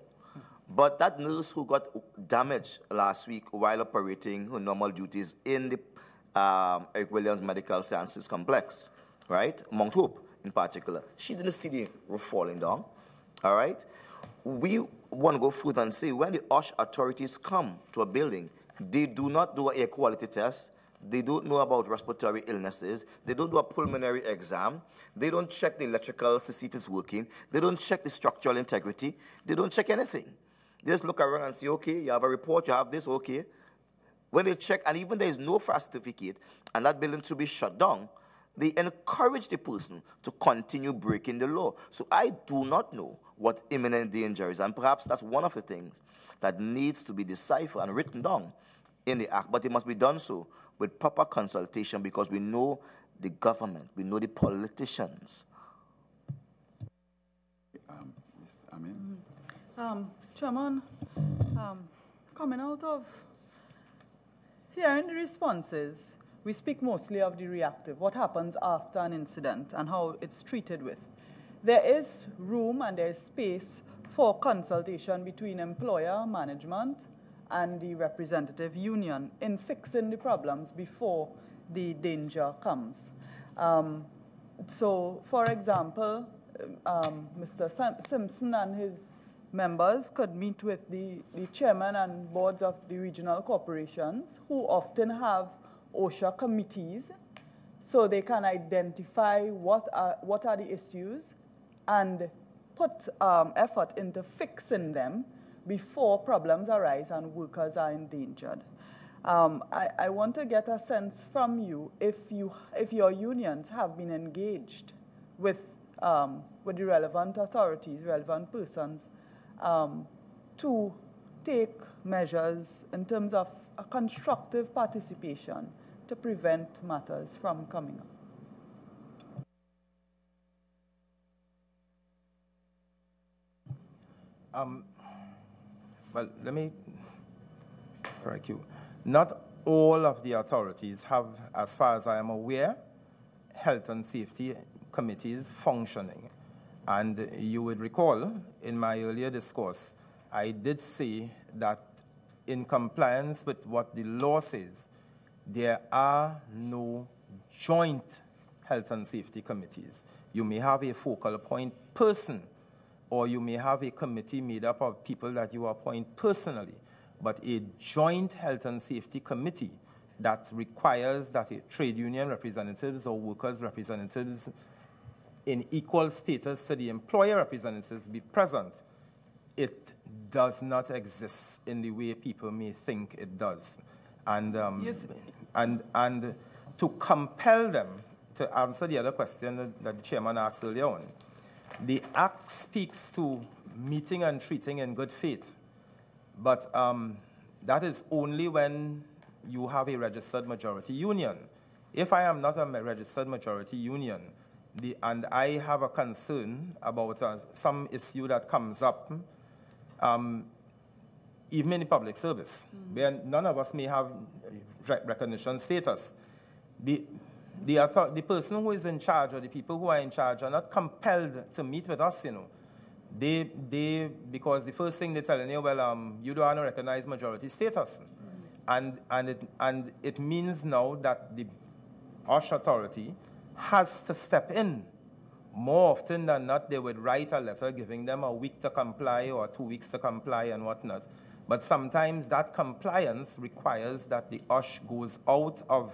S6: But that nurse who got damaged last week while operating her normal duties in the Eric Williams Medical Sciences Complex, right? Mount Hope in particular, she didn't see the roof falling down, all right? We want to go further and say when the OSH authorities come to a building, they do not do an air quality test. They don't know about respiratory illnesses. They don't do a pulmonary exam. They don't check the electricals to see if it's working. They don't check the structural integrity. They don't check anything. They just look around and say, okay, you have a report, you have this, okay. When they check, and even there is no fire certificate, and that building should be shut down, they encourage the person to continue breaking the law. So I do not know what imminent danger is, and perhaps that's one of the things that needs to be deciphered and written down in the act, but it must be done so with proper consultation because we know the government, we know the politicians.
S2: Chairman, coming out of hearing the responses, we speak mostly of the reactive, what happens after an incident and how it's treated with. There is room and there is space for consultation between employer management and the representative union in fixing the problems before the danger comes. So, for example, Mr. Simpson and his members could meet with the chairman and boards of the regional corporations who often have OSHA committees so they can identify what are the issues and put effort into fixing them before problems arise and workers are endangered. I want to get a sense from you if your unions have been engaged with the relevant authorities, relevant persons, to take measures in terms of a constructive participation to prevent matters from coming up.
S7: Well, let me correct you. Not all of the authorities have, as far as I am aware, health and safety committees functioning. And you would recall in my earlier discourse, I did say that in compliance with what the law says, there are no joint health and safety committees. You may have a focal point person, or you may have a committee made up of people that you appoint personally, but a joint health and safety committee that requires that a trade union representatives or workers representatives in equal status to the employer representatives be present, it does not exist in the way people may think it does. And,
S2: Yes.
S7: and to compel them to answer the other question that the chairman asked earlier on, the Act speaks to meeting and treating in good faith, but that is only when you have a registered majority union. If I am not a registered majority union, and I have a concern about some issue that comes up, even in the public service, where none of us may have recognition status, the person who is in charge or the people who are in charge are not compelled to meet with us, you know. Because the first thing they're telling you, well, you don't want to recognize majority status. And it means now that the OSH authority has to step in. More often than not, they would write a letter giving them a week to comply or 2 weeks to comply and whatnot. But sometimes that compliance requires that the OSH goes out of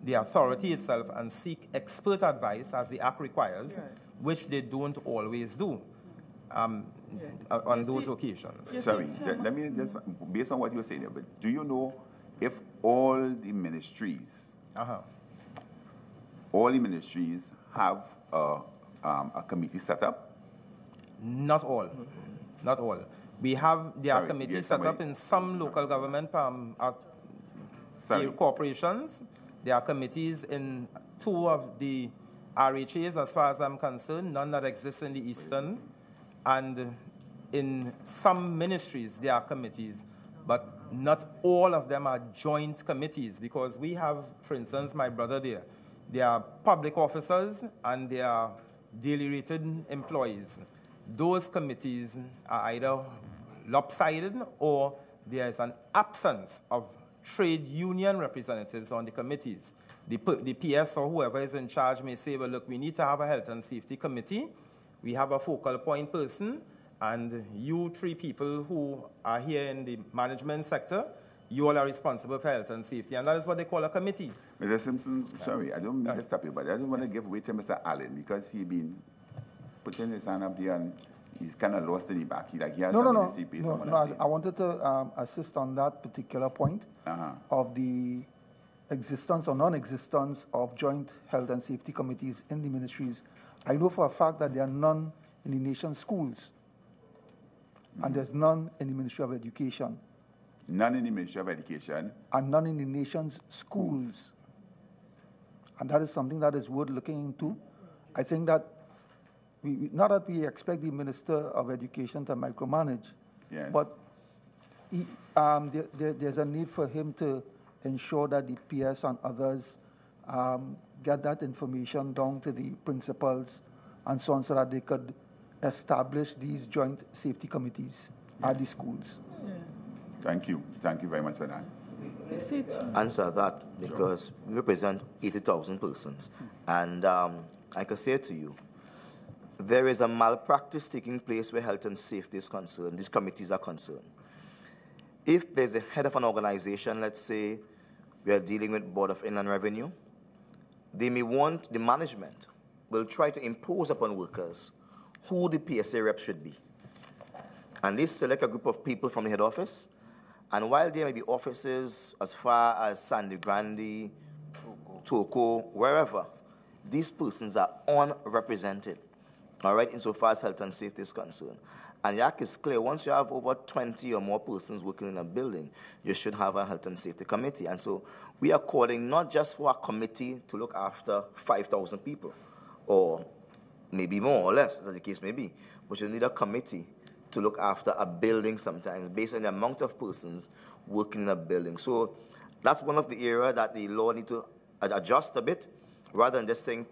S7: the authority itself and seek expert advice, as the Act requires, which they don't always do on those occasions.
S1: Sorry, let me just, based on what you're saying, but do you know if all the ministries, have a committee set up?
S7: Not all. Not all. There are committees set up in some local government corporations. There are committees in 2 of the RHAs, as far as I'm concerned, none that exist in the Eastern. And in some ministries, there are committees, but not all of them are joint committees, because we have, for instance, my brother there. They are public officers and they are daily rated employees. Those committees are either lopsided or there is an absence of trade union representatives on the committees. The PS or whoever is in charge may say, well, look, we need to have a health and safety committee. We have a focal point person, and you 3 people who are here in the management sector, you all are responsible for health and safety, and that is what they call a committee.
S1: Mr. Simpson, sorry, I don't mean to stop you, but I don't want to give way to Mr. Allen, because he's been putting his hand up there and he's kind of lost in the back. He has
S9: No, I wanted to assist on that particular point of the existence or non-existence of joint health and safety committees in the ministries. I know for a fact that there are none in the nation's schools, and there's none in the Ministry of Education.
S1: None in the Ministry of Education.
S9: And none in the nation's schools. And that is something that is worth looking into. I think that, not that we expect the Minister of Education to micromanage, but there's a need for him to ensure that the PS and others get that information down to the principals and so on, so that they could establish these joint safety committees at the schools.
S1: Thank you. Thank you very much for that.
S6: Answer that, because we represent 80,000 persons. And I can say to you, there is a malpractice taking place where health and safety is concerned. These committees are concerned. If there's a head of an organization, let's say we are dealing with Board of Inland Revenue, they may want, the management will try to impose upon workers who the PSA rep should be. And they select a group of people from the head office, and while there may be offices as far as Sandy Grande, Toko, wherever, these persons are unrepresented, all right, insofar as health and safety is concerned. And the Act is clear, once you have over 20 or more persons working in a building, you should have a health and safety committee. And so we are calling not just for a committee to look after 5,000 people, or maybe more or less, as the case may be, but you need a committee to look after a building sometimes, based on the amount of persons working in a building. So that's one of the areas that the law needs to adjust a bit, rather than just saying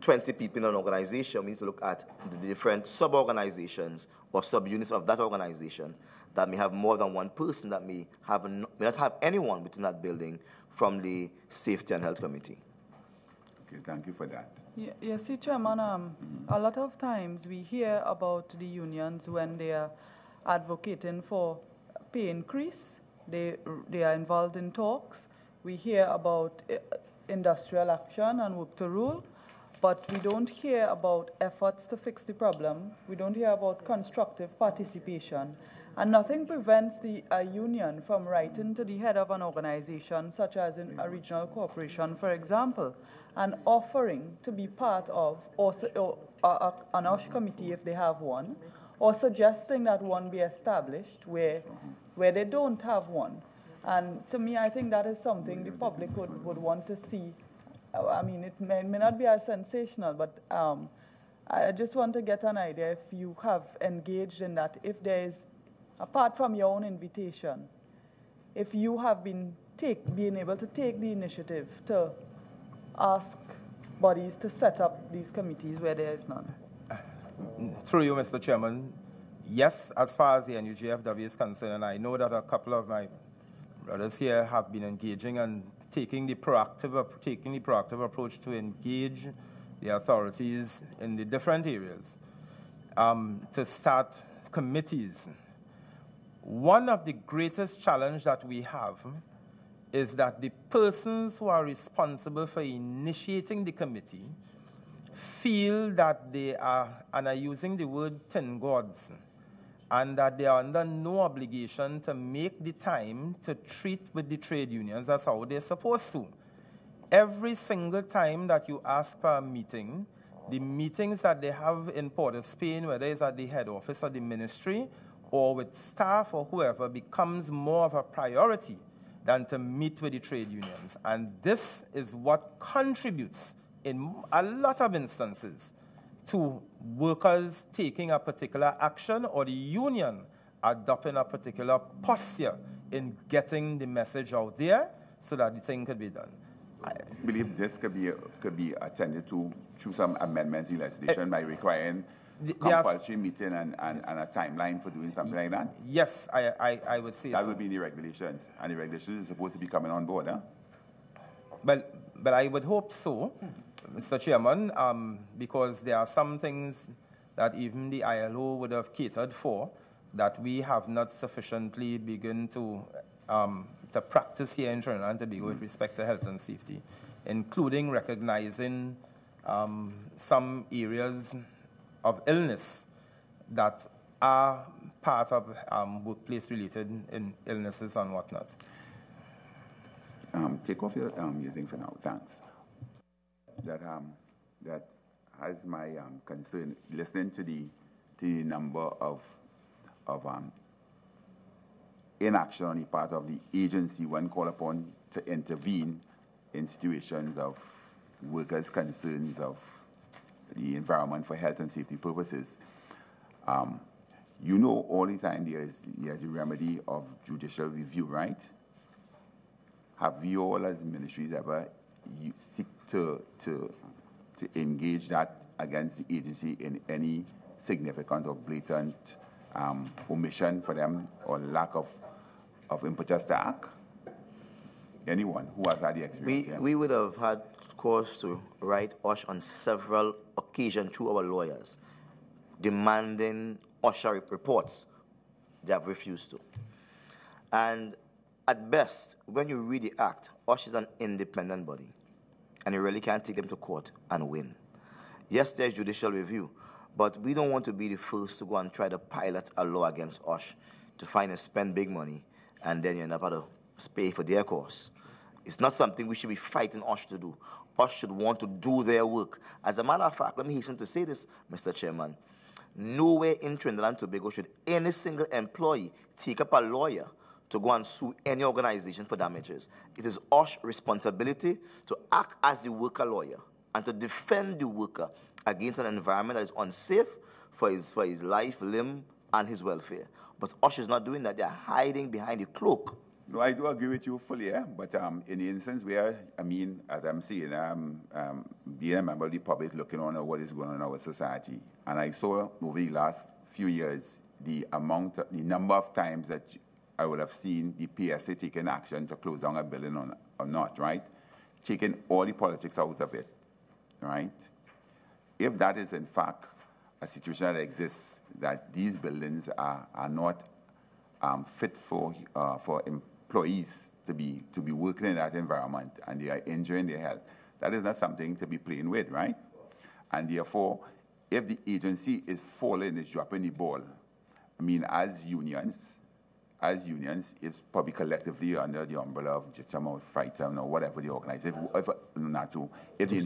S6: 20 people in an organization. We need to look at the different sub-organizations or sub-units of that organization that may have more than one person, that may not have anyone within that building from the Safety and Health Committee.
S1: Okay, thank you for that.
S2: Yeah, see, Chairman, a lot of times we hear about the unions when they are advocating for pay increase. They are involved in talks. We hear about industrial action and work to rule, but we don't hear about efforts to fix the problem. We don't hear about constructive participation. And nothing prevents a union from writing to the head of an organization, such as in a regional corporation, for example, and offering to be part of an OSH committee if they have one, or suggesting that one be established where they don't have one. And to me, I think that is something the public would want to see. I mean, it may not be as sensational, but I just want to get an idea if you have engaged in that, if there is, apart from your own invitation, if you have been able to take the initiative to ask bodies to set up these committees where there is none.
S7: Through you, Mr. Chairman, yes, as far as the NUGFW is concerned, and I know that a couple of my brothers here have been engaging and taking the proactive approach to engage the authorities in the different areas to start committees. One of the greatest challenges that we have is that the persons who are responsible for initiating the committee feel that they are, and are using the word tin gods, and that they are under no obligation to make the time to treat with the trade unions as how they're supposed to. Every single time that you ask for a meeting, the meetings that they have in Port of Spain, whether it's at the head office or the ministry, or with staff or whoever, becomes more of a priority than to meet with the trade unions. And this is what contributes in a lot of instances to workers taking a particular action or the union adopting a particular posture in getting the message out there so that the thing could be done.
S1: I believe this could be attended to through some amendments in legislation by requiring compulsory meeting and a timeline for doing something like that?
S7: Yes, I would say
S1: that would be the regulations, and the regulations is supposed to be coming on board, huh?
S7: But I would hope so, Mr. Chairman, because there are some things that even the ILO would have catered for that we have not sufficiently begun to practice here in Trinidad and Tobago with respect to health and safety, including recognizing some areas of illness that are part of workplace-related illnesses and whatnot.
S1: Take off your thing for now, thanks. That has my concern, listening to the number of inaction on the part of the agency when called upon to intervene in situations of workers' concerns of the environment for health and safety purposes. You know, all the time there's the remedy of judicial review, right? Have you all as ministries ever seek to engage that against the agency in any significant or blatant omission for them or lack of impetus to act? Anyone who has had the experience?
S6: We would have had cause to write OSH on several occasions through our lawyers, demanding OSHA reports. They have refused to. And at best, when you read the act, OSH is an independent body, and you really can't take them to court and win. Yes, there's judicial review, but we don't want to be the first to go and try to pilot a law against OSH to find and spend big money, and then you end up at a pay for their course. It's not something we should be fighting OSH to do. OSH should want to do their work. As a matter of fact, let me hasten to say this, Mr. Chairman. Nowhere in Trinidad and Tobago should any single employee take up a lawyer to go and sue any organization for damages. It is OSH's responsibility to act as the worker lawyer and to defend the worker against an environment that is unsafe for his life, limb, and his welfare. But OSH is not doing that. They're hiding behind the cloak.
S1: No, I do agree with you fully, but in the instance where, I mean, as I'm saying, being a member of the public looking on at what is going on in our society, and I saw over the last few years the number of times that I would have seen the PSA taking action to close down a building or not, right? Taking all the politics out of it, right? If that is in fact a situation that exists, that these buildings are not fit for employees to be working in that environment and they are injuring their health, that is not something to be playing with, right? And therefore, if the agency is falling, is dropping the ball, I mean, as unions, it's probably collectively under the umbrella of JTUM or FITUM or whatever they organize. If the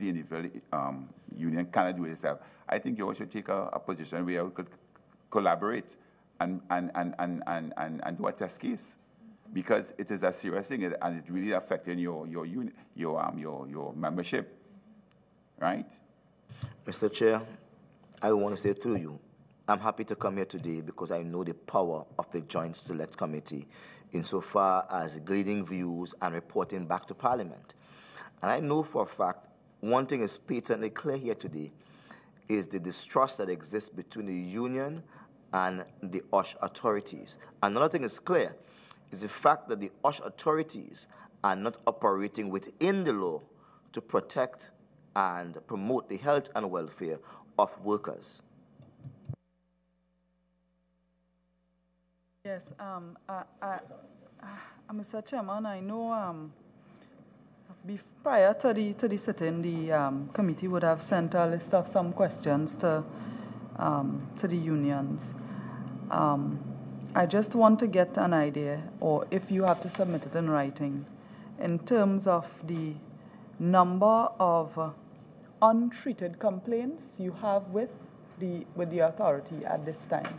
S1: individual union cannot do it itself, I think you all should take a position where we could collaborate and do a test case, because it is a serious thing and it really affecting your membership, right?
S6: Mr. Chair, I want to say through you, I'm happy to come here today because I know the power of the Joint Select Committee insofar as leading views and reporting back to Parliament. And I know for a fact, one thing is patently clear here today, is the distrust that exists between the union and the OSH authorities. Another thing is clear, is the fact that the OSH authorities are not operating within the law to protect and promote the health and welfare of workers.
S2: Yes, Mr. Chairman, I know prior to the sitting, the committee would have sent a list of some questions to the unions. I just want to get an idea, or if you have to submit it in writing, in terms of the number of untreated complaints you have with the authority at this time.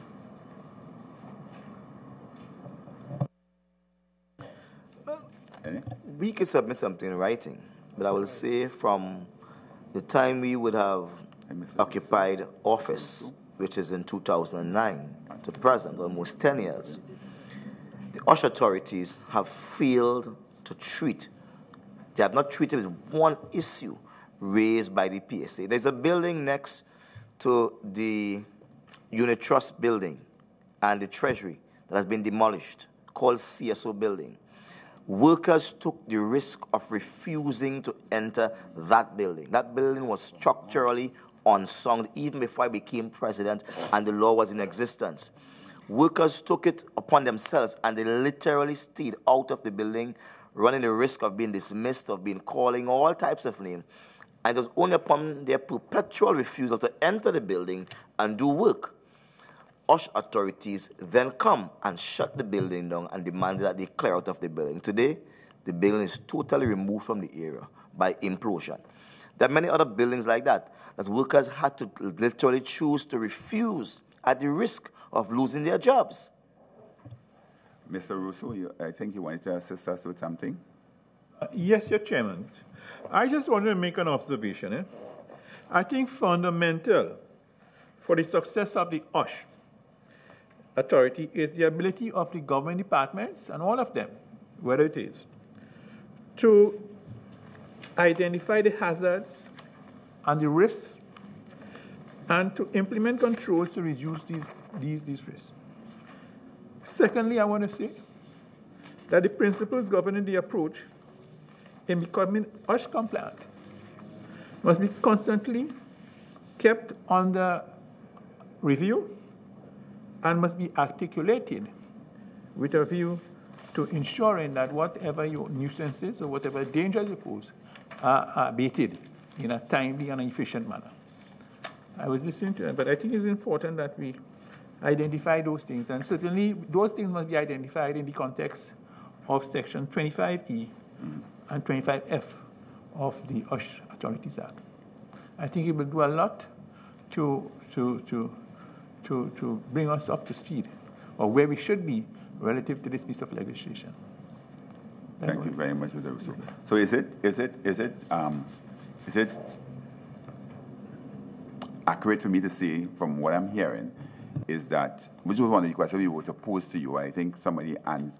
S6: We could submit something in writing, but I will say from the time we would have occupied office, which is in 2009 to present, almost 10 years, the OSH authorities have failed to treat. They have not treated with one issue raised by the PSA. There's a building next to the Unit Trust building and the Treasury that has been demolished, called CSO building. Workers took the risk of refusing to enter that building. That building was structurally unsound even before I became president and the law was in existence. Workers took it upon themselves and they literally stayed out of the building, running the risk of being dismissed, of being calling all types of names. And it was only upon their perpetual refusal to enter the building and do work. OSH authorities then come and shut the building down and demanded that they clear out of the building. Today, the building is totally removed from the area by implosion. There are many other buildings like that workers had to literally choose to refuse at the risk of losing their jobs.
S1: Mr. Russo, I think you wanted to assist us with something?
S10: Yes, Your Chairman. I just wanted to make an observation. I think fundamental for the success of the OSH authority is the ability of the government departments and all of them, whether it is, to identify the hazards and the risks and to implement controls to reduce these risks. Secondly, I want to say that the principles governing the approach in becoming OSH compliant must be constantly kept under review and must be articulated with a view to ensuring that whatever your nuisances or whatever dangers you pose are abated in a timely and efficient manner. I was listening to that, but I think it's important that we identify those things, and certainly those things must be identified in the context of Section 25E and 25F of the OSH Authorities Act. I think it will do a lot to bring us up to speed, or where we should be relative to this piece of legislation.
S1: Thank you very much, Mr. Russo. So is it accurate for me to say, from what I'm hearing, is that, which was one of the questions we were to pose to you, I think somebody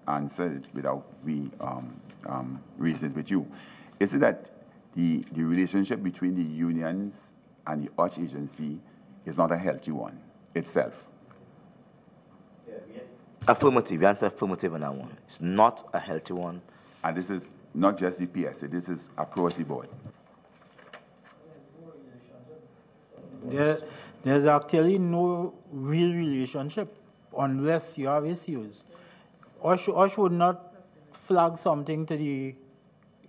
S1: answered it without me raising it with you. Is it that the relationship between the unions and the OSH agency is not a healthy one itself?
S6: Affirmative. The answer affirmative on that one. It's not a healthy one.
S1: And this is not just the PSA, this is across the board.
S5: There's actually no real relationship unless you have issues. OSH would not flag something to the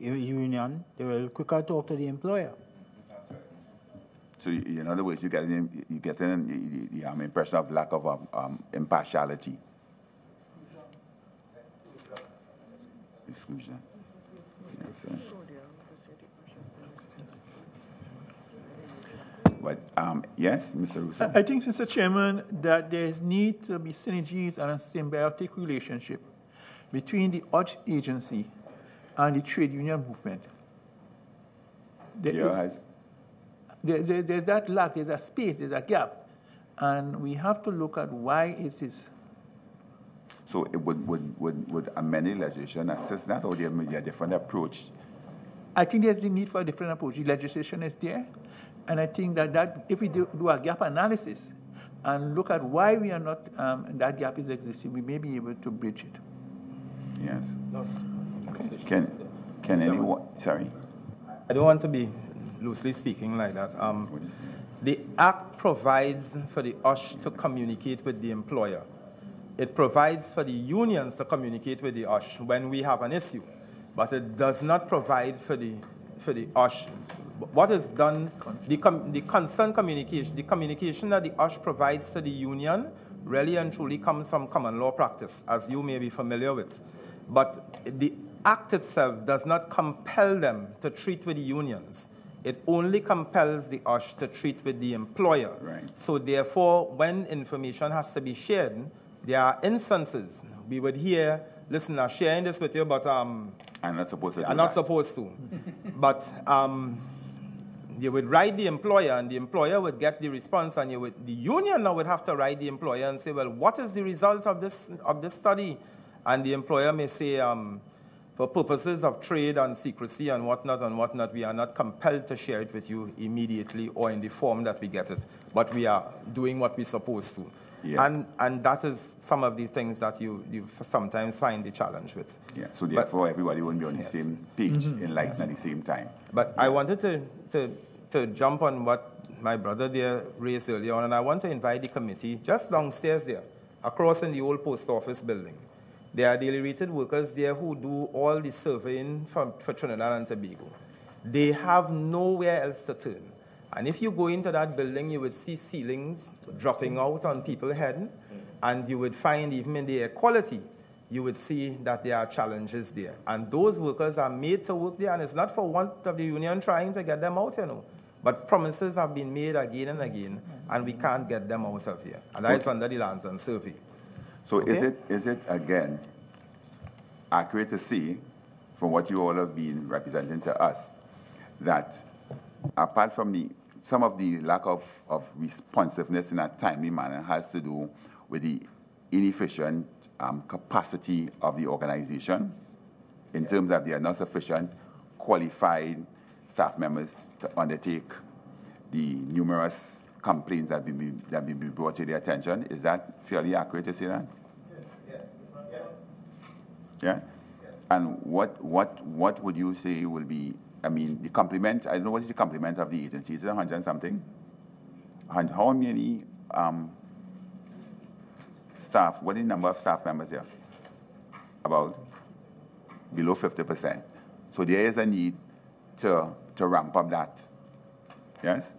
S5: union. They will quicker talk to the employer.
S1: So in other words, you get the impression of lack of impartiality. Exclusion. But yes, Mr. Russo.
S10: I think, Mr. Chairman, that there need to be synergies and a symbiotic relationship between the OSH agency and the trade union movement. There's that lack, there's a space, there's a gap, and we have to look at why it is.
S1: So it would amending legislation assist that, or there may be a different approach?
S10: I think there's the need for a different approach. The legislation is there, and I think that if we do a gap analysis and look at why we are not, that gap is existing, we may be able to bridge it.
S1: Yes. Okay. Can anyone, sorry?
S7: I don't want to be loosely speaking like that. The Act provides for the OSH to communicate with the employer. It provides for the unions to communicate with the OSH when we have an issue, but it does not provide for the OSH. What is done, the constant communication, the communication that the OSH provides to the union really and truly comes from common law practice, as you may be familiar with. But the Act itself does not compel them to treat with the unions. It only compels the OSH to treat with the employer.
S1: Right.
S7: So therefore, when information has to be shared, there are instances we would hear, listen, I'm sharing this with you, but
S1: I'm not supposed to do
S7: I'm not supposed to. But you would write the employer, and the employer would get the response, and the union now would have to write the employer and say, well, what is the result of this study? And the employer may say, for purposes of trade and secrecy and whatnot, we are not compelled to share it with you immediately or in the form that we get it, but we are doing what we're supposed to. Yeah. And that is some of the things that you sometimes find the challenge with.
S1: Yeah. So therefore, everybody won't be on the same page in light at the same time.
S7: But I wanted to jump on what my brother there raised earlier on, and I want to invite the committee just downstairs there, across in the old post office building. There are daily rated workers there who do all the surveying for Trinidad and Tobago. They have nowhere else to turn. And if you go into that building, you would see ceilings dropping out on people's heads, and you would find even in the air quality, you would see that there are challenges there. And those workers are made to work there, and it's not for want of the union trying to get them out, But promises have been made again and again, and we can't get them out of here. And that is under the Lands and Survey.
S1: So is it again accurate to say, from what you all have been representing to us, that apart from some of the lack of responsiveness in a timely manner has to do with the inefficient capacity of the organization in terms of there are not sufficient qualified staff members to undertake the numerous complaints that have been brought to their attention? Is that fairly accurate to say that?
S7: Yes.
S1: Yeah? Yes. And what would you say will be, the complement, I don't know what is the complement of the agency, is it 100 and something? And how many staff, what is the number of staff members here? About below 50%. So there is a need to ramp up that. Yes?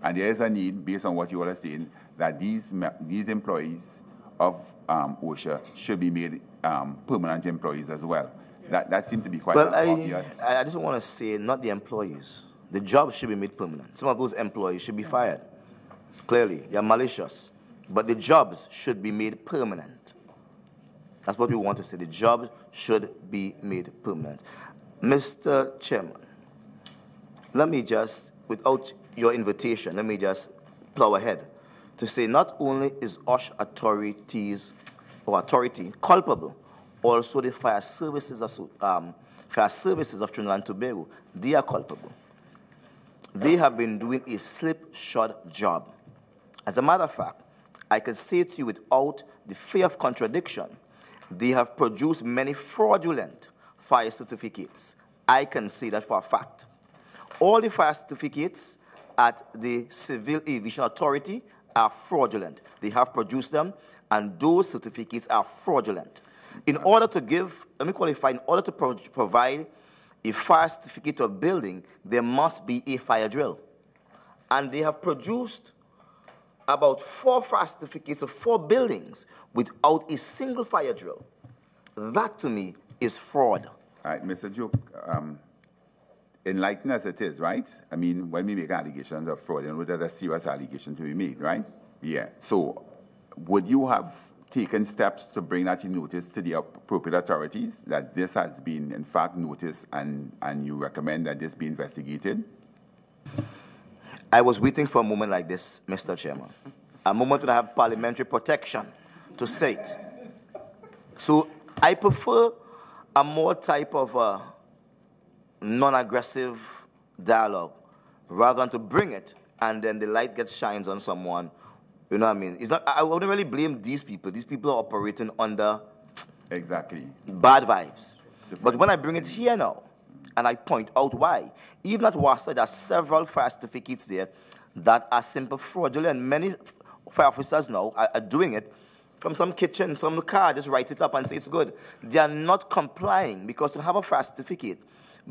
S1: And there is a need, based on what you all are saying, that these employees of OSHA should be made permanent employees as well. That seems to be quite obvious.
S6: I just want to say, not the employees. The jobs should be made permanent. Some of those employees should be fired. Clearly, they're malicious. But the jobs should be made permanent. That's what we want to say. The jobs should be made permanent. Mr. Chairman, let me just, without your invitation, let me just plow ahead to say not only is OSH authority culpable, also the fire services of Trinidad and Tobago, they are culpable. They have been doing a slipshod job. As a matter of fact, I can say to you without the fear of contradiction, they have produced many fraudulent fire certificates. I can say that for a fact. All the fire certificates at the Civil Aviation Authority are fraudulent. They have produced them, and those certificates are fraudulent. In order to give, let me qualify, in order to provide a fire certificate of building, there must be a fire drill. and they have produced about 4 fire certificates of 4 buildings without a single fire drill. That, to me, is fraud.
S1: All right, Mr. Duke, enlighten as it is, right? I mean, when we make allegations of fraud, there's a serious allegation to be made, right? Yeah. So would you have taken steps to bring that in notice to the appropriate authorities that this has been, in fact, noticed and you recommend that this be investigated?
S6: I was waiting for a moment like this, Mr. Chairman. A moment when I have parliamentary protection to say it. So I prefer a more type of non-aggressive dialogue rather than to bring it and then the light gets shines on someone. You know what I mean? It's not, I wouldn't really blame these people. These people are operating under
S1: exactly
S6: bad vibes. But when I bring it here now, and I point out why, even at WASA, there are several fire certificates there that are simple fraudulent. Many fire officers now are doing it from some kitchen, some car, just write it up and say it's good. They are not complying because to have a fire certificate,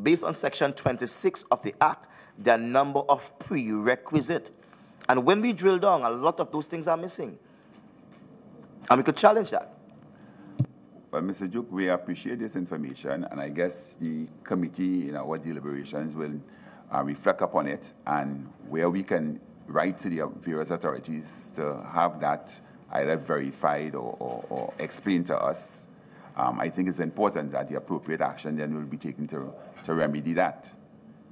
S6: based on Section 26 of the Act, there are a number of prerequisites. And when we drill down, a lot of those things are missing. And we could challenge that.
S1: Well, Mr. Duke, we appreciate this information, and I guess the committee in our deliberations will reflect upon it, and where we can write to the various authorities to have that either verified or explained to us. I think it's important that the appropriate action then will be taken to remedy that.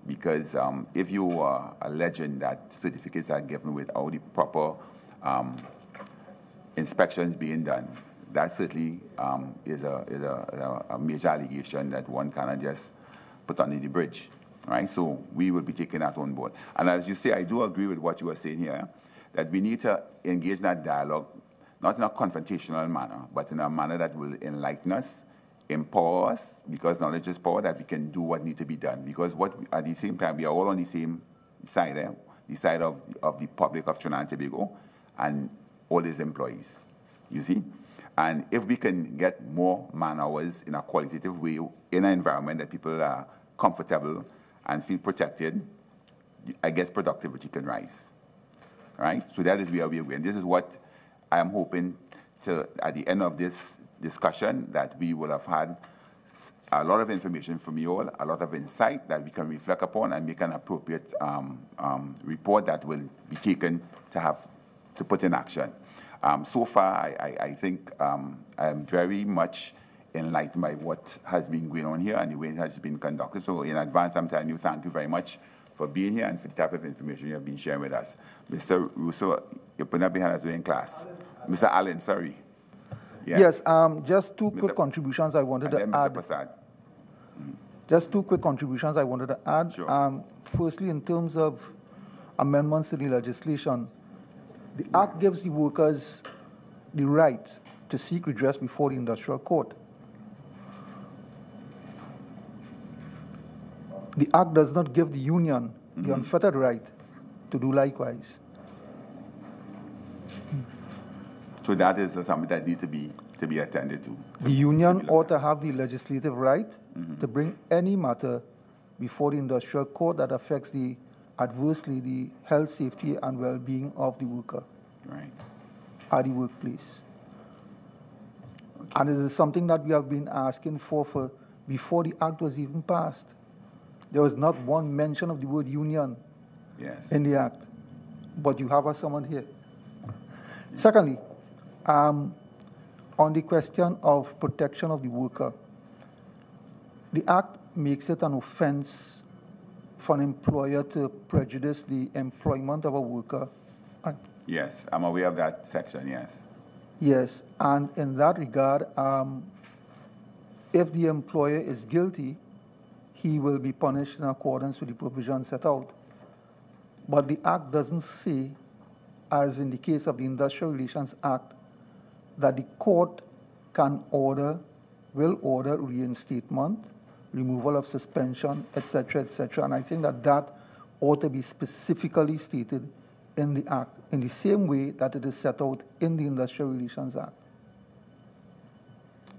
S1: Because if you are alleging that certificates are given without the proper inspections being done, that certainly is a major allegation that one cannot just put under the bridge, right? So we will be taking that on board. And as you say, I do agree with what you were saying here, that we need to engage in that dialogue, not in a confrontational manner, but in a manner that will enlighten us, empower us, because knowledge is power, that we can do what needs to be done. Because at the same time, we are all on the same side, the side of the public of Trinidad and Tobago and all its employees, you see? And if we can get more man-hours in a qualitative way, in an environment that people are comfortable and feel protected, I guess productivity can rise, right? So that is where we are going. This is what I am hoping to, at the end of this discussion, that we will have had a lot of information from you all, a lot of insight that we can reflect upon and make an appropriate report that will be taken to put in action. So far, I think I am very much enlightened by what has been going on here and the way it has been conducted. So in advance, I'm telling you, thank you very much for being here and for the type of information you have been sharing with us. Mr. Russo, you put up behind us in class. Mr. Allen, sorry. Yeah.
S9: Yes, just two quick contributions I wanted to add.
S1: Prasad.
S9: Just 2 quick contributions I wanted to add.
S1: Sure.
S9: Firstly, in terms of amendments to the legislation, the Act gives the workers the right to seek redress before the industrial court. The Act does not give the union the unfettered right to do likewise.
S1: So that is something that needs to be attended to.
S9: The union ought to have the legislative right to bring any matter before the industrial court that affects adversely the health, safety, and well-being of the worker at the workplace. Okay. And it is something that we have been asking for before the Act was even passed. There was not one mention of the word union in the Act, but you have someone here. Secondly, on the question of protection of the worker, the Act makes it an offense for an employer to prejudice the employment of a worker.
S1: Yes, I'm aware of that section, yes.
S9: Yes, and in that regard, if the employer is guilty, he will be punished in accordance with the provisions set out. But the Act doesn't say, as in the case of the Industrial Relations Act, that the court will order reinstatement, removal of suspension, etc., etc. And I think that ought to be specifically stated in the Act, in the same way that it is set out in the Industrial Relations Act.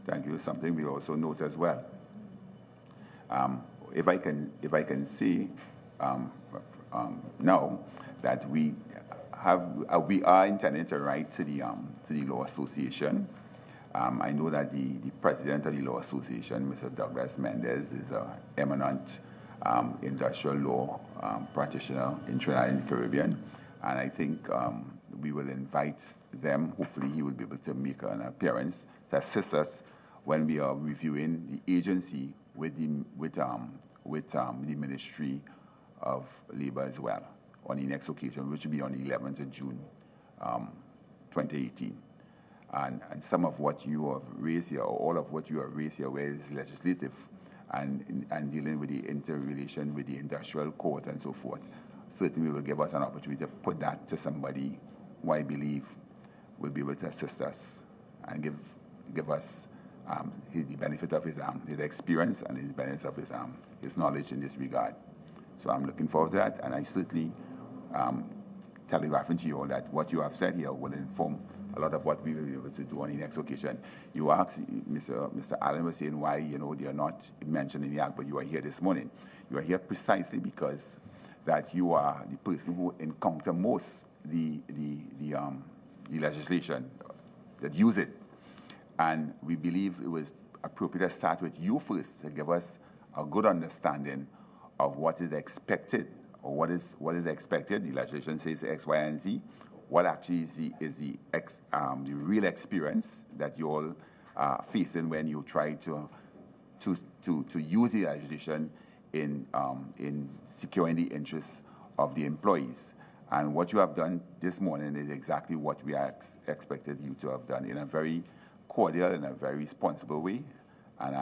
S1: Thank you. Something we also note as well. If I can see, now that we are intending to write to the Law Association. I know that the president of the Law Association, Mr. Douglas Mendez, is an eminent industrial law practitioner in Trinidad and the Caribbean, and I think we will invite them. Hopefully he will be able to make an appearance to assist us when we are reviewing the agency with the Ministry of Labor as well on the next occasion, which will be on the 11th of June 2018. And some of what you have raised here, or all of what you have raised here, where is legislative and dealing with the interrelation with the industrial court and so forth, certainly will give us an opportunity to put that to somebody who I believe will be able to assist us and give us the benefit of his experience and his benefit of his knowledge in this regard. So I'm looking forward to that, and I certainly telegraphing to you all that what you have said here will inform a lot of what we will be able to do on the next occasion. You asked, Mr. Allen was saying why, they are not mentioned in the Act, but you are here this morning. You are here precisely because that you are the person who encounter most the legislation that use it. And we believe it was appropriate to start with you first to give us a good understanding of what is expected, or what is expected. The legislation says X, Y, and Z. What actually is the real experience that you all are facing when you try to use the legislation in securing the interests of the employees. And what you have done this morning is exactly what we expected you to have done in a very cordial and a very responsible way. And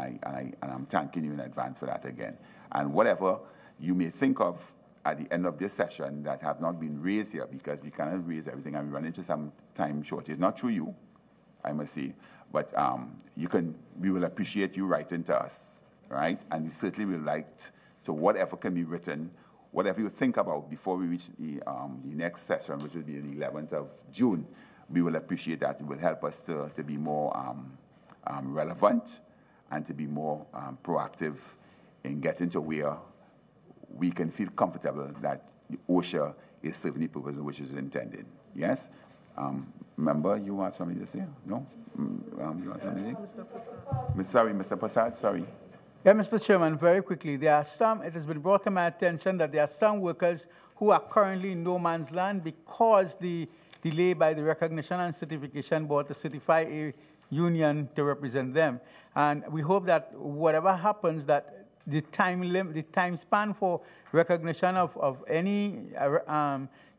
S1: I'm thanking you in advance for that again. And whatever you may think of at the end of this session that have not been raised here, because we cannot raise everything and we run into some time shortage, not through you, I must say, but we will appreciate you writing to us, right? And we certainly will like to whatever can be written, whatever you think about before we reach the next session, which will be the 11th of June, we will appreciate that. It will help us to be more relevant and to be more proactive in getting to where we can feel comfortable that the OSHA is serving the purpose which is intended. Yes? Member, you have something to say? No? You have something to say? Sorry, Mr. Prasad, sorry.
S8: Yeah, Mr. Chairman, very quickly, it has been brought to my attention that there are some workers who are currently in no man's land because the delay by the Recognition and Certification Board to certify a union to represent them. And we hope that whatever happens, that the time span for recognition of any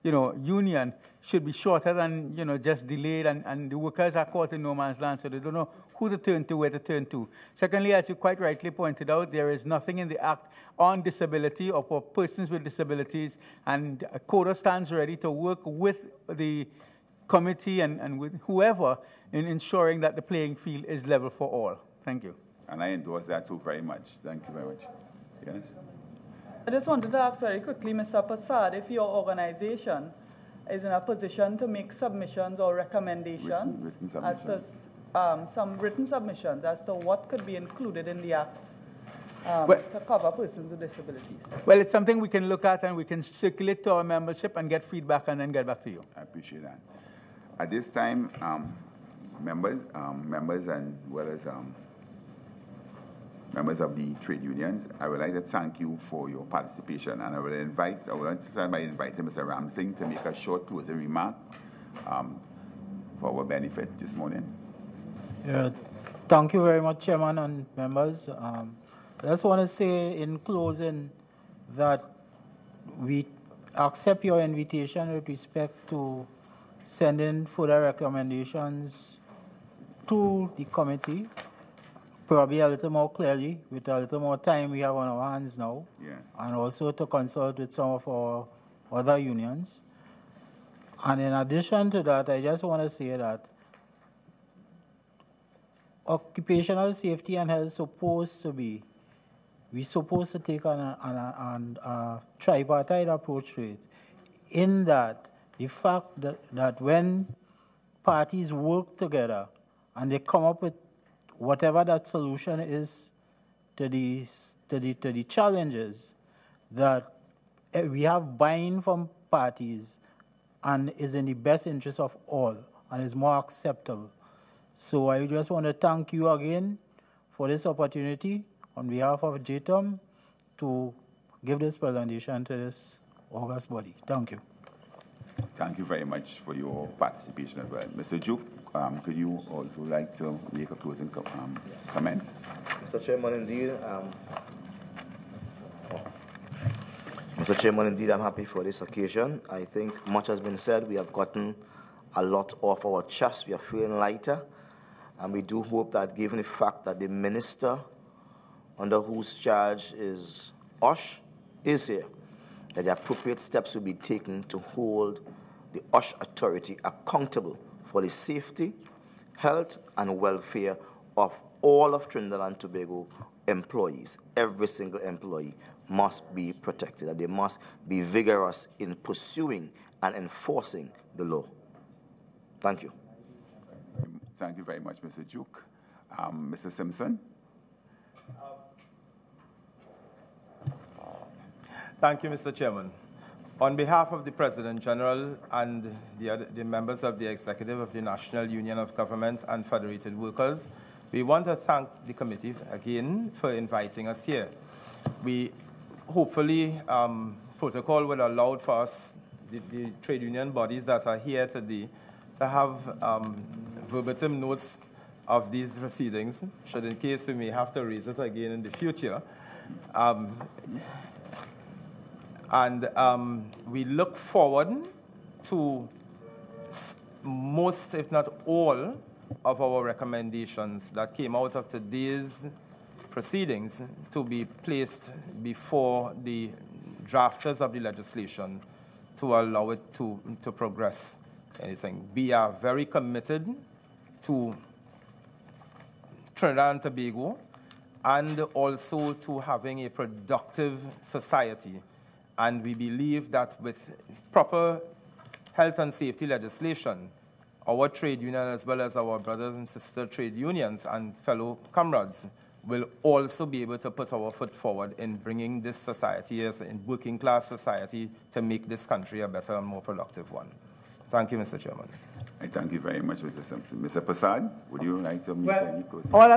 S8: union should be shorter than just delayed, and the workers are caught in no man's land, so they don't know who to turn to, where to turn to. Secondly, as you quite rightly pointed out, there is nothing in the Act on disability or for persons with disabilities, and CODO stands ready to work with the committee and with whoever in ensuring that the playing field is level for all. Thank you.
S1: And I endorse that too very much. Thank you very much. Yes?
S2: I just wanted to ask very quickly, Mr. Prasad, if your organization is in a position to make submissions or recommendations
S1: written submissions.
S2: as to some written submissions as to what could be included in the Act to cover persons with disabilities.
S8: Well, it's something we can look at and we can circulate to our membership and get feedback and then get back to you.
S1: I appreciate that. At this time, members and well as members of the trade unions, I would like to thank you for your participation, and I will start by inviting Mr. Ramsing to make a short closing remark for our benefit this morning.
S5: Yeah, thank you very much, Chairman and members. I just want to say in closing that we accept your invitation with respect to sending further recommendations to the committee, probably a little more clearly, with a little more time we have on our hands now,
S1: yes.
S5: And also to consult with some of our other unions. And in addition to that, I just want to say that occupational safety and health we're supposed to take on a tripartite approach to it, in that the fact that when parties work together and they come up with whatever that solution is to the challenges, that we have buy-in from parties and is in the best interest of all and is more acceptable. So I just want to thank you again for this opportunity on behalf of JTUM to give this presentation to this august body. Thank you.
S1: Thank you very much for your participation as well. Mr. Duke, could you also like to make a closing comments?
S6: Mr. Chairman, indeed. Mr. Chairman, indeed, I'm happy for this occasion. I think much has been said. We have gotten a lot off our chest. We are feeling lighter. And we do hope that given the fact that the minister under whose charge is OSH is here, that the appropriate steps will be taken to hold the OSH authority accountable for the safety, health, and welfare of all of Trinidad and Tobago employees. Every single employee must be protected, and they must be vigorous in pursuing and enforcing the law. Thank you.
S1: Thank you very much, Mr. Duke. Mr. Simpson?
S7: Thank you, Mr. Chairman. On behalf of the President General and the members of the Executive of the National Union of Government and Federated Workers, we want to thank the committee again for inviting us here. We hopefully, protocol will allow for us, the trade union bodies that are here today, to have verbatim notes of these proceedings, should in case we may have to raise it again in the future. We look forward to most, if not all, of our recommendations that came out of today's proceedings to be placed before the drafters of the legislation to allow it to progress anything. We are very committed to Trinidad and Tobago and also to having a productive society. And we believe that with proper health and safety legislation, our trade union, as well as our brothers and sister trade unions and fellow comrades, will also be able to put our foot forward in bringing this society as a working class society to make this country a better and more productive one. Thank you, Mr. Chairman.
S1: I thank you very much, Mr. Simpson. Mr. Prasad, would you like to make any closing?
S8: All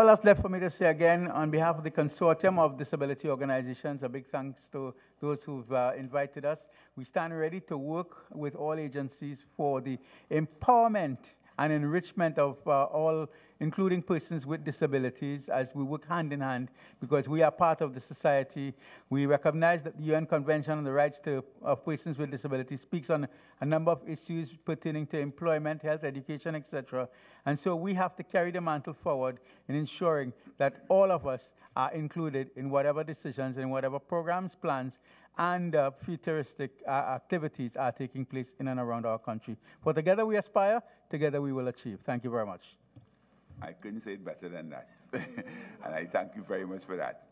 S8: that's left for me to say again, on behalf of the Consortium of Disability Organizations, a big thanks to those who've invited us. We stand ready to work with all agencies for the empowerment and enrichment of all, including persons with disabilities, as we work hand in hand, because we are part of the society. We recognize that the UN Convention on the Rights of Persons with Disabilities speaks on a number of issues pertaining to employment, health, education, etc. And so we have to carry the mantle forward in ensuring that all of us are included in whatever decisions and whatever programs, plans, and futuristic activities are taking place in and around our country. For together we aspire, together we will achieve. Thank you very much.
S1: I couldn't say it better than that. And I thank you very much for that.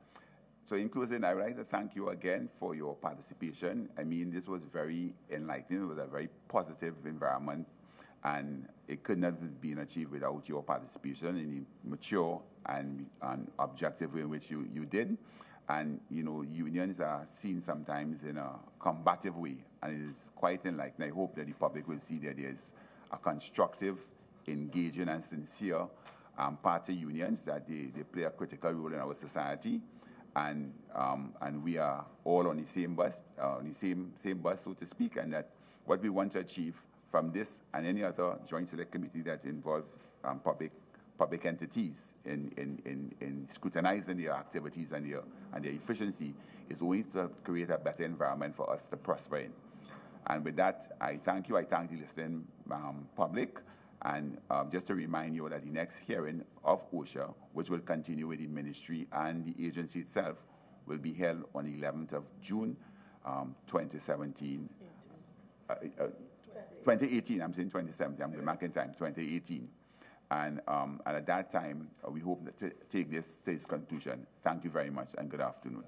S1: So in closing, I would like to thank you again for your participation. I mean, this was very enlightening. It was a very positive environment, and it could not have been achieved without your participation in the mature and objective way in which you did. And, you know, unions are seen sometimes in a combative way, and it is quite enlightening. I hope that the public will see that there's a constructive, engaging, and sincere party unions, that they play a critical role in our society, and we are all on the same bus, same bus, so to speak, and that what we want to achieve from this and any other joint select committee that involves public entities in scrutinizing their activities and their efficiency is going to create a better environment for us to prosper in. And with that, I thank you. I thank the listening public. And just to remind you that the next hearing of OSHA, which will continue with the ministry and the agency itself, will be held on the 11th of June, 2017. 2018, I'm saying 2017, I'm marking time, 2018. And at that time, we hope to take this to its conclusion. Thank you very much, and good afternoon.